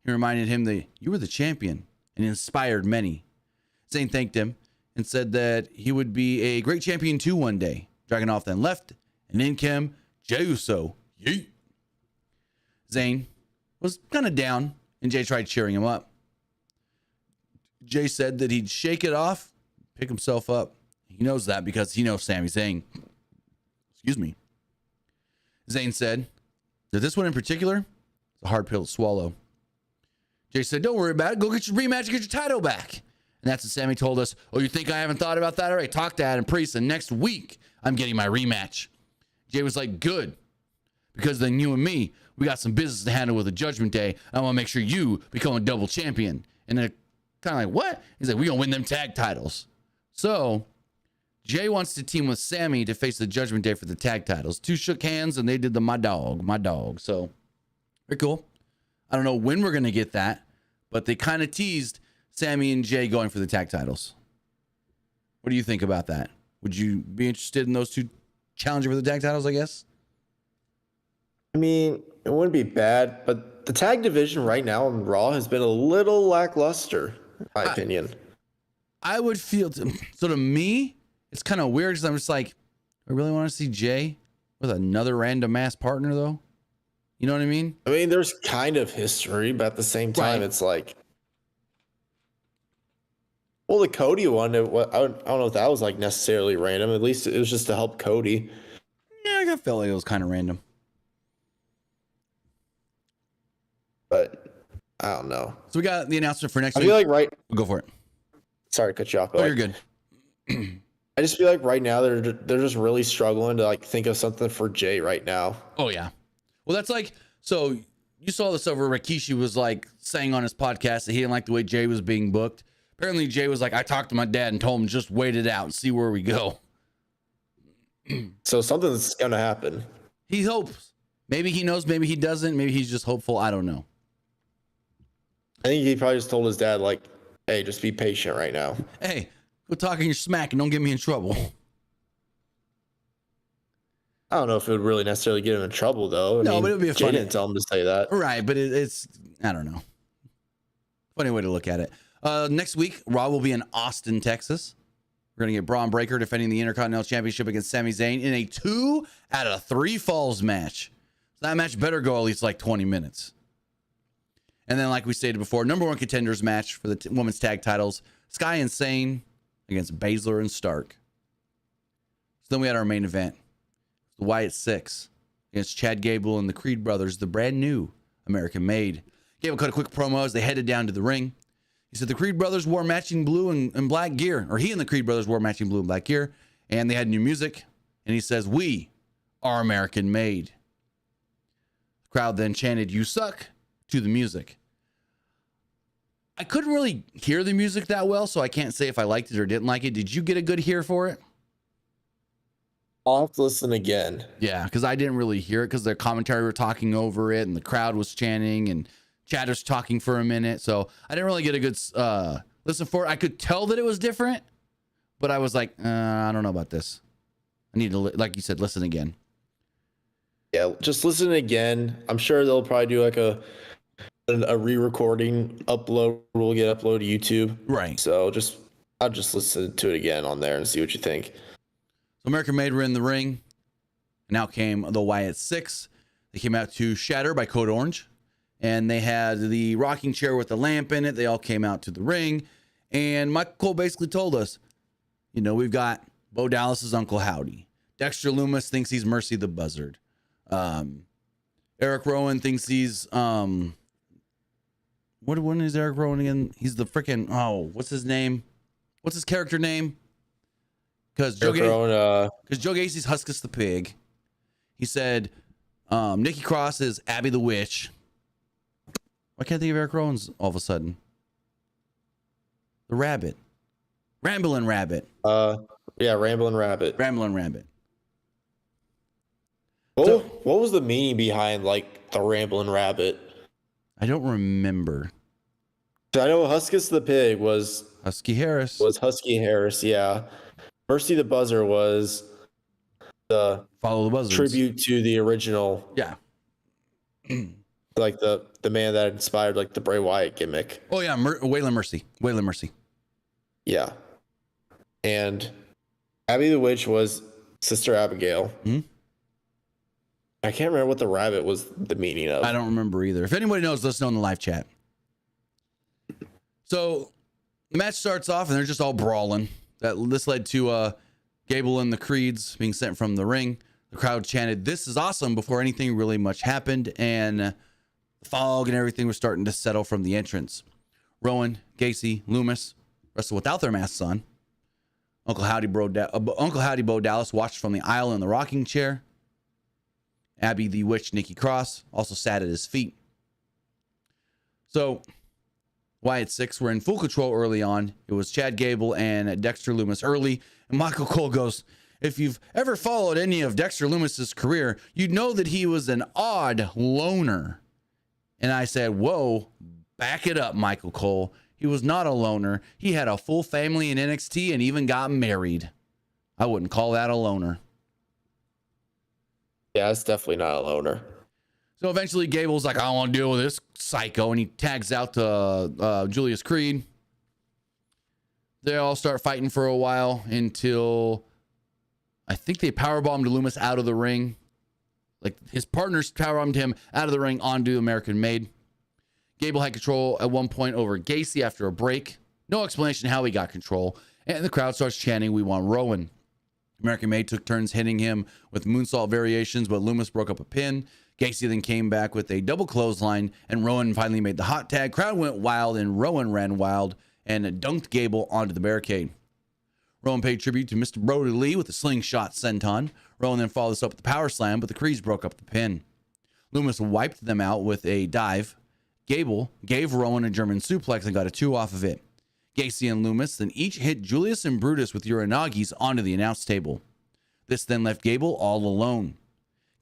He reminded him that you were the champion and inspired many. Zayn thanked him and said that he would be a great champion too one day. Dragunov then left, and in came Jey Uso. Yeet. Zayn was kind of down, and Jey tried cheering him up. Jey said that he'd shake it off, pick himself up. He knows that because he knows Sami Zayn. Excuse me. Zayn said that this one in particular is a hard pill to swallow. Jey said, don't worry about it. Go get your rematch and get your title back. And that's what Sammy told us. Oh, you think I haven't thought about that? All right, talk to Adam Priest, and next week I'm getting my rematch. Jey was like, good. Because then you and me, we got some business to handle with the Judgment Day. I want to make sure you become a double champion. And they're kind of like, what? He's like, we're going to win them tag titles. So Jey wants to team with Sammy to face the Judgment Day for the tag titles. 2 shook hands, and they did the my dog. So very cool. I don't know when we're going to get that, but they kind of teased Sammy and Jey going for the tag titles. What do you think about that? Would you be interested in those 2 challenging for the tag titles, I guess? I mean, it wouldn't be bad, but the tag division right now on Raw has been a little lackluster, in my opinion. I would feel so to me, it's kind of weird because I'm just like, I really want to see Jey with another random ass partner though. You know what I mean? I mean, there's kind of history, but at the same time, Right. it's like, well, the Cody one, I don't know if that was like necessarily random. At least it was just to help Cody. Yeah, I felt like it was kind of random. But I don't know. So we got the announcement for next I week. feel like Go for it. Sorry to cut you off. Oh, you're good. I just feel like right now they're just really struggling to like think of something for Jey right now. Oh yeah. Well, that's like, so you saw this over. Rikishi was like saying on his podcast that he didn't like the way Jey was being booked. Apparently Jey was like, I talked to my dad and told him just wait it out and see where we go. So something's gonna happen. He hopes. Maybe he knows, maybe he doesn't. Maybe he's just hopeful. I don't know. I think he probably just told his dad like, hey, just be patient right now. Hey, quit talking your smack and don't get me in trouble. I don't know if it would really necessarily get him in trouble though. No, but it would be a Jey funny. didn't tell him to say that. Right, but it's, I don't know. Funny way to look at it. Next week, Raw will be in Austin, Texas. We're going to get Braun Breaker defending the Intercontinental Championship against Sami Zayn in a 2 out of 3 falls match. So that match better go at least like 20 minutes. And then, like we stated before, number 1 contenders match for the women's tag titles, Sky and Sane against Baszler and Stark. So then we had our main event, the Wyatt Six against Chad Gable and the Creed brothers, the brand new American made. Gable cut a quick promo as they headed down to the ring. He said the Creed brothers wore matching blue and black gear, or he and the Creed brothers wore matching blue and black gear, and they had new music. And he says, we are American made. The crowd then chanted, you suck, to the music. I couldn't really hear the music that well, so I can't say if I liked it or didn't like it. Did you get a good hear for it? I'll have to listen again. Yeah, because I didn't really hear it because their commentary were talking over it and the crowd was chanting and Chad was talking for a minute. So I didn't really get a good listen for it. I could tell that it was different, but I was like, I don't know about this. I need to, like you said, listen again. Yeah, just listen again. I'm sure they'll probably do like a re-recording upload. Will get uploaded to YouTube. Right. So I'll just listen to it again on there and see what you think. So American Made were in the ring. And out came the Wyatt Six. They came out to Shatter by Code Orange. And they had the rocking chair with the lamp in it. They all came out to the ring. And Michael Cole basically told us, you know, we've got Bo Dallas's Uncle Howdy. Dexter Loomis thinks he's Mercy the Buzzard. Eric Rowan thinks he's what one is Eric Rowan again? He's the freaking what's his name? What's his character name? Because Joe Gacy's Huskus the Pig. He said Nikki Cross is Abby the Witch. Why can't I think of Eric Rowan's all of a sudden? The Rabbit. Ramblin' Rabbit. Yeah, Ramblin' Rabbit. Ramblin' Rabbit. What was the meaning behind like the Ramblin' Rabbit? I don't remember. I know Huskus the Pig was Husky Harris. Husky Harris, yeah. Mercy the Buzzer was the Follow the Buzzards. tribute to the original. Yeah. Like the man that inspired like the Bray Wyatt gimmick. Oh yeah, Waylon Mercy. Waylon Mercy. Yeah. And Abby the Witch was Sister Abigail. Hmm? I can't remember what the rabbit was the meaning of. I don't remember either. If anybody knows, let us know in the live chat. So the match starts off and they're just all brawling. This led to Gable and the Creeds being sent from the ring. The crowd chanted, "This is awesome," before anything really much happened, and the fog and everything was starting to settle from the entrance. Rowan, Gacy, Loomis wrestled without their masks on. Uncle Howdy Bo Dallas watched from the aisle in the rocking chair. Abby the Witch, Nikki Cross, also sat at his feet. So Wyatt Six were in full control early on. It was Chad Gable and Dexter Loomis early. And Michael Cole goes, if you've ever followed any of Dexter Loomis's career, you'd know that he was an odd loner. And I said, whoa, back it up, Michael Cole. He was not a loner. He had a full family in NXT and even got married. I wouldn't call that a loner. Yeah, it's definitely not a loner. So eventually Gable's like, I don't want to deal with this psycho. And he tags out to Julius Creed. They all start fighting for a while until I think they powerbombed Loomis out of the ring. Like his partners powerbombed him out of the ring onto American Made. Gable had control at one point over Gacy after a break. No explanation how he got control. And the crowd starts chanting, "We want Rowan." American Made took turns hitting him with moonsault variations, but Loomis broke up a pin. Gacy then came back with a double clothesline, and Rowan finally made the hot tag. Crowd went wild, and Rowan ran wild and dunked Gable onto the barricade. Rowan paid tribute to Mr. Brody Lee with a slingshot senton. Rowan then followed this up with the power slam, but the Crees broke up the pin. Loomis wiped them out with a dive. Gable gave Rowan a German suplex and got a 2 off of it. Gacy and Loomis then each hit Julius and Brutus with Uranagis onto the announce table. This then left Gable all alone.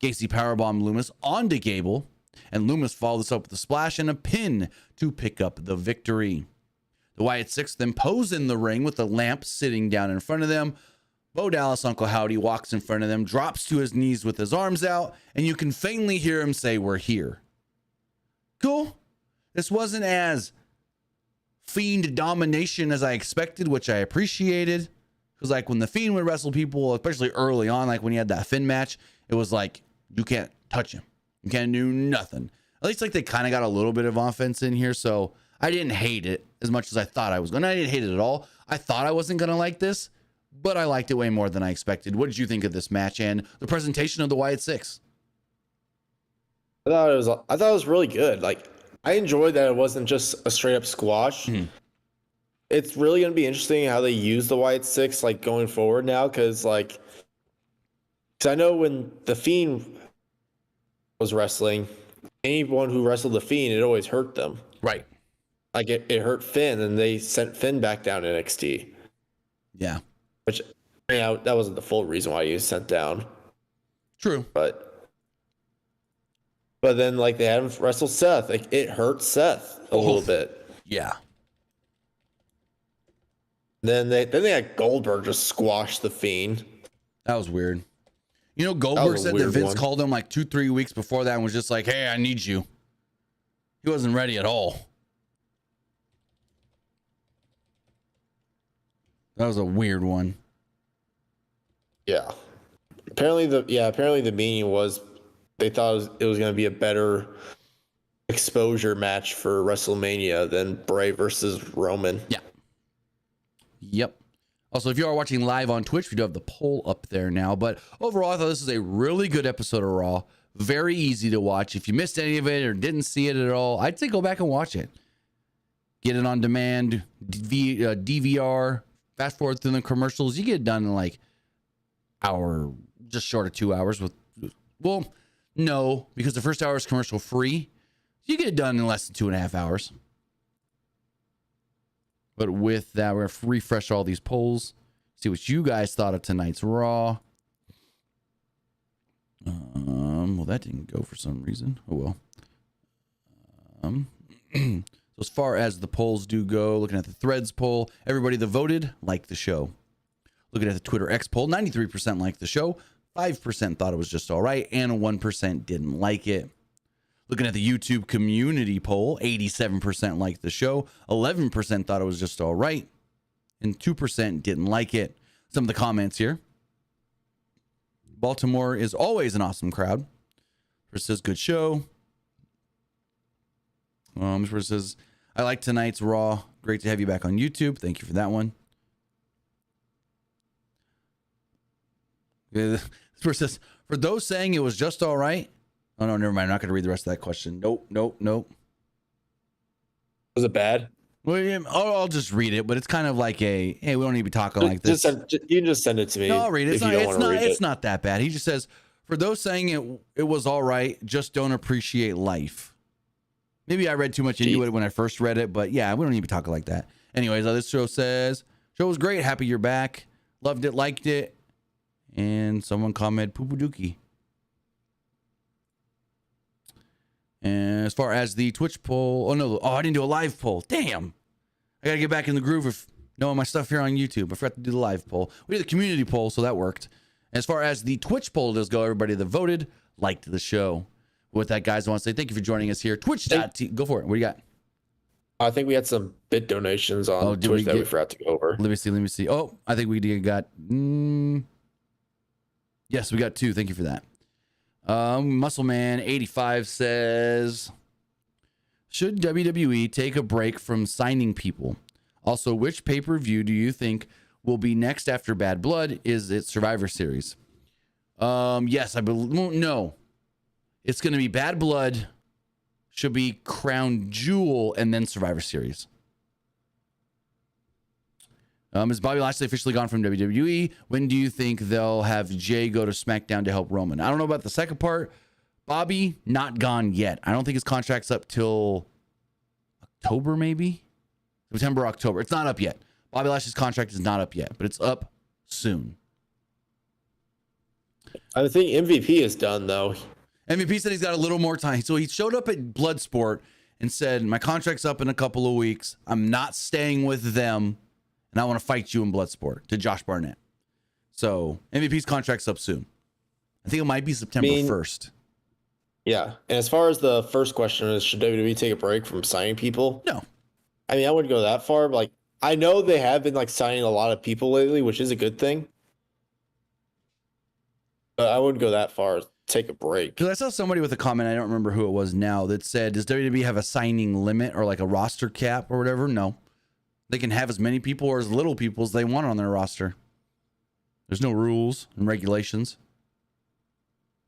Gacy powerbombed Loomis onto Gable, and Loomis followed this up with a splash and a pin to pick up the victory. The Wyatt Six then pose in the ring with the lamp sitting down in front of them. Bo Dallas, Uncle Howdy, walks in front of them, drops to his knees with his arms out, and you can faintly hear him say, "We're here." Cool. This wasn't as Fiend domination as I expected, which I appreciated. Because like when the Fiend would wrestle people, especially early on, like when he had that Finn match, it was like, you can't touch him. You can't do nothing. At least like they kind of got a little bit of offense in here. So I didn't hate it as much as I thought I was going to. I didn't hate it at all. I thought I wasn't going to like this, but I liked it way more than I expected. What did you think of this match and the presentation of the Wyatt Six? I thought it was really good. Like, I enjoyed that it wasn't just a straight up squash. Mm-hmm. It's really going to be interesting how they use the Wyatt Six like going forward now, because I know when the Fiend was wrestling, anyone who wrestled the Fiend, it always hurt them. Right. Like it hurt Finn, and they sent Finn back down to NXT. Yeah. Which, that wasn't the full reason why he was sent down. True. But then like they had him wrestle Seth. Like it hurt Seth a little bit. Yeah. Then they had Goldberg just squash the Fiend. That was weird. You know, Goldberg said that Vince called him like 2-3 weeks before that and was just like, "Hey, I need you." He wasn't ready at all. That was a weird one. Yeah. Apparently the meaning was they thought it was going to be a better exposure match for WrestleMania than Bray versus Roman. Yeah. Yep. Also, if you are watching live on Twitch, we do have the poll up there now. But overall, I thought this was a really good episode of Raw. Very easy to watch. If you missed any of it or didn't see it at all, I'd say go back and watch it. Get it on demand, DVR, fast forward through the commercials. You get it done in like hour, just short of 2 hours. Well, no, because the first hour is commercial free. You get it done in less than 2.5 hours. But with that, we're going to refresh all these polls. See what you guys thought of tonight's Raw. Well, that didn't go for some reason. Oh, well. So as far as the polls do go, looking at the Threads poll, everybody that voted liked the show. Looking at the Twitter X poll, 93% liked the show. 5% thought it was just all right. And 1% didn't like it. Looking at the YouTube community poll, 87% liked the show, 11% thought it was just all right, and 2% didn't like it. Some of the comments here. Baltimore is always an awesome crowd. First says, good show. First says, I like tonight's Raw. Great to have you back on YouTube. Thank you for that one. First says, for those saying it was just all right. Oh, no, never mind. I'm not going to read the rest of that question. Nope. Was it bad? Well, yeah, I'll just read it, but it's kind of like hey, we don't need to be talking like this. You can just send it to me. No, I'll read it. It's not that bad. He just says, for those saying it was all right, just don't appreciate life. Maybe I read too much into it when I first read it, but yeah, we don't need to be talking like that. Anyways, this show says, show was great. Happy you're back. Loved it, liked it. And someone commented, poo-poo dookie. And as far as the Twitch poll, I didn't do a live poll. Damn. I got to get back in the groove of knowing my stuff here on YouTube. I forgot to do the live poll. We did the community poll, so that worked. As far as the Twitch poll does go, everybody that voted liked the show. With that, guys, I want to say thank you for joining us here. Twitch.tv. Go for it. What do you got? I think we had some bit donations on Twitch that we forgot to go over. Let me see. Oh, I think we got. Yes, we got 2. Thank you for that. Muscleman85 says, should WWE take a break from signing people? Also, which pay-per-view do you think will be next after Bad Blood? Is it Survivor Series? Yes, I believe. No, it's going to be Bad Blood. Should be Crown Jewel and then Survivor Series. Is Bobby Lashley officially gone from WWE? When do you think they'll have Jey go to SmackDown to help Roman? I don't know about the second part. Bobby, not gone yet. I don't think his contract's up till October, maybe? September, October. It's not up yet. Bobby Lashley's contract is not up yet, but it's up soon. I think MVP is done, though. MVP said he's got a little more time. So he showed up at Bloodsport and said, my contract's up in a couple of weeks. I'm not staying with them, and I want to fight you in Bloodsport, to Josh Barnett. So MVP's contract's up soon. I think it might be September 1st. Yeah. And as far as the first question is, should WWE take a break from signing people? No. I mean, I wouldn't go that far. But like, I know they have been like signing a lot of people lately, which is a good thing. But I wouldn't go that far. Take a break. Because I saw somebody with a comment, I don't remember who it was now, that said, does WWE have a signing limit or like a roster cap or whatever? No. They can have as many people or as little people as they want on their roster. There's no rules and regulations.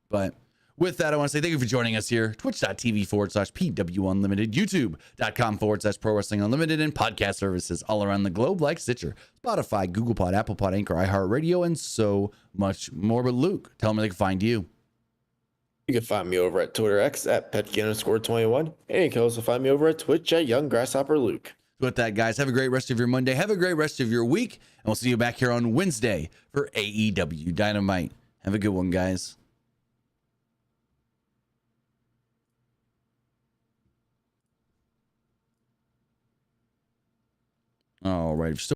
But with that, I want to say thank you for joining us here. Twitch.tv/PW Unlimited, YouTube.com/Pro Wrestling Unlimited, and podcast services all around the globe like Stitcher, Spotify, Google Pod, Apple Pod, Anchor, iHeartRadio, and so much more. But Luke, tell them where they can find you. You can find me over at Twitter X at Petkin_21. And you can also find me over at Twitch at Young Grasshopper Luke. With that, guys, have a great rest of your Monday. Have a great rest of your week. And we'll see you back here on Wednesday for AEW Dynamite. Have a good one, guys. All right.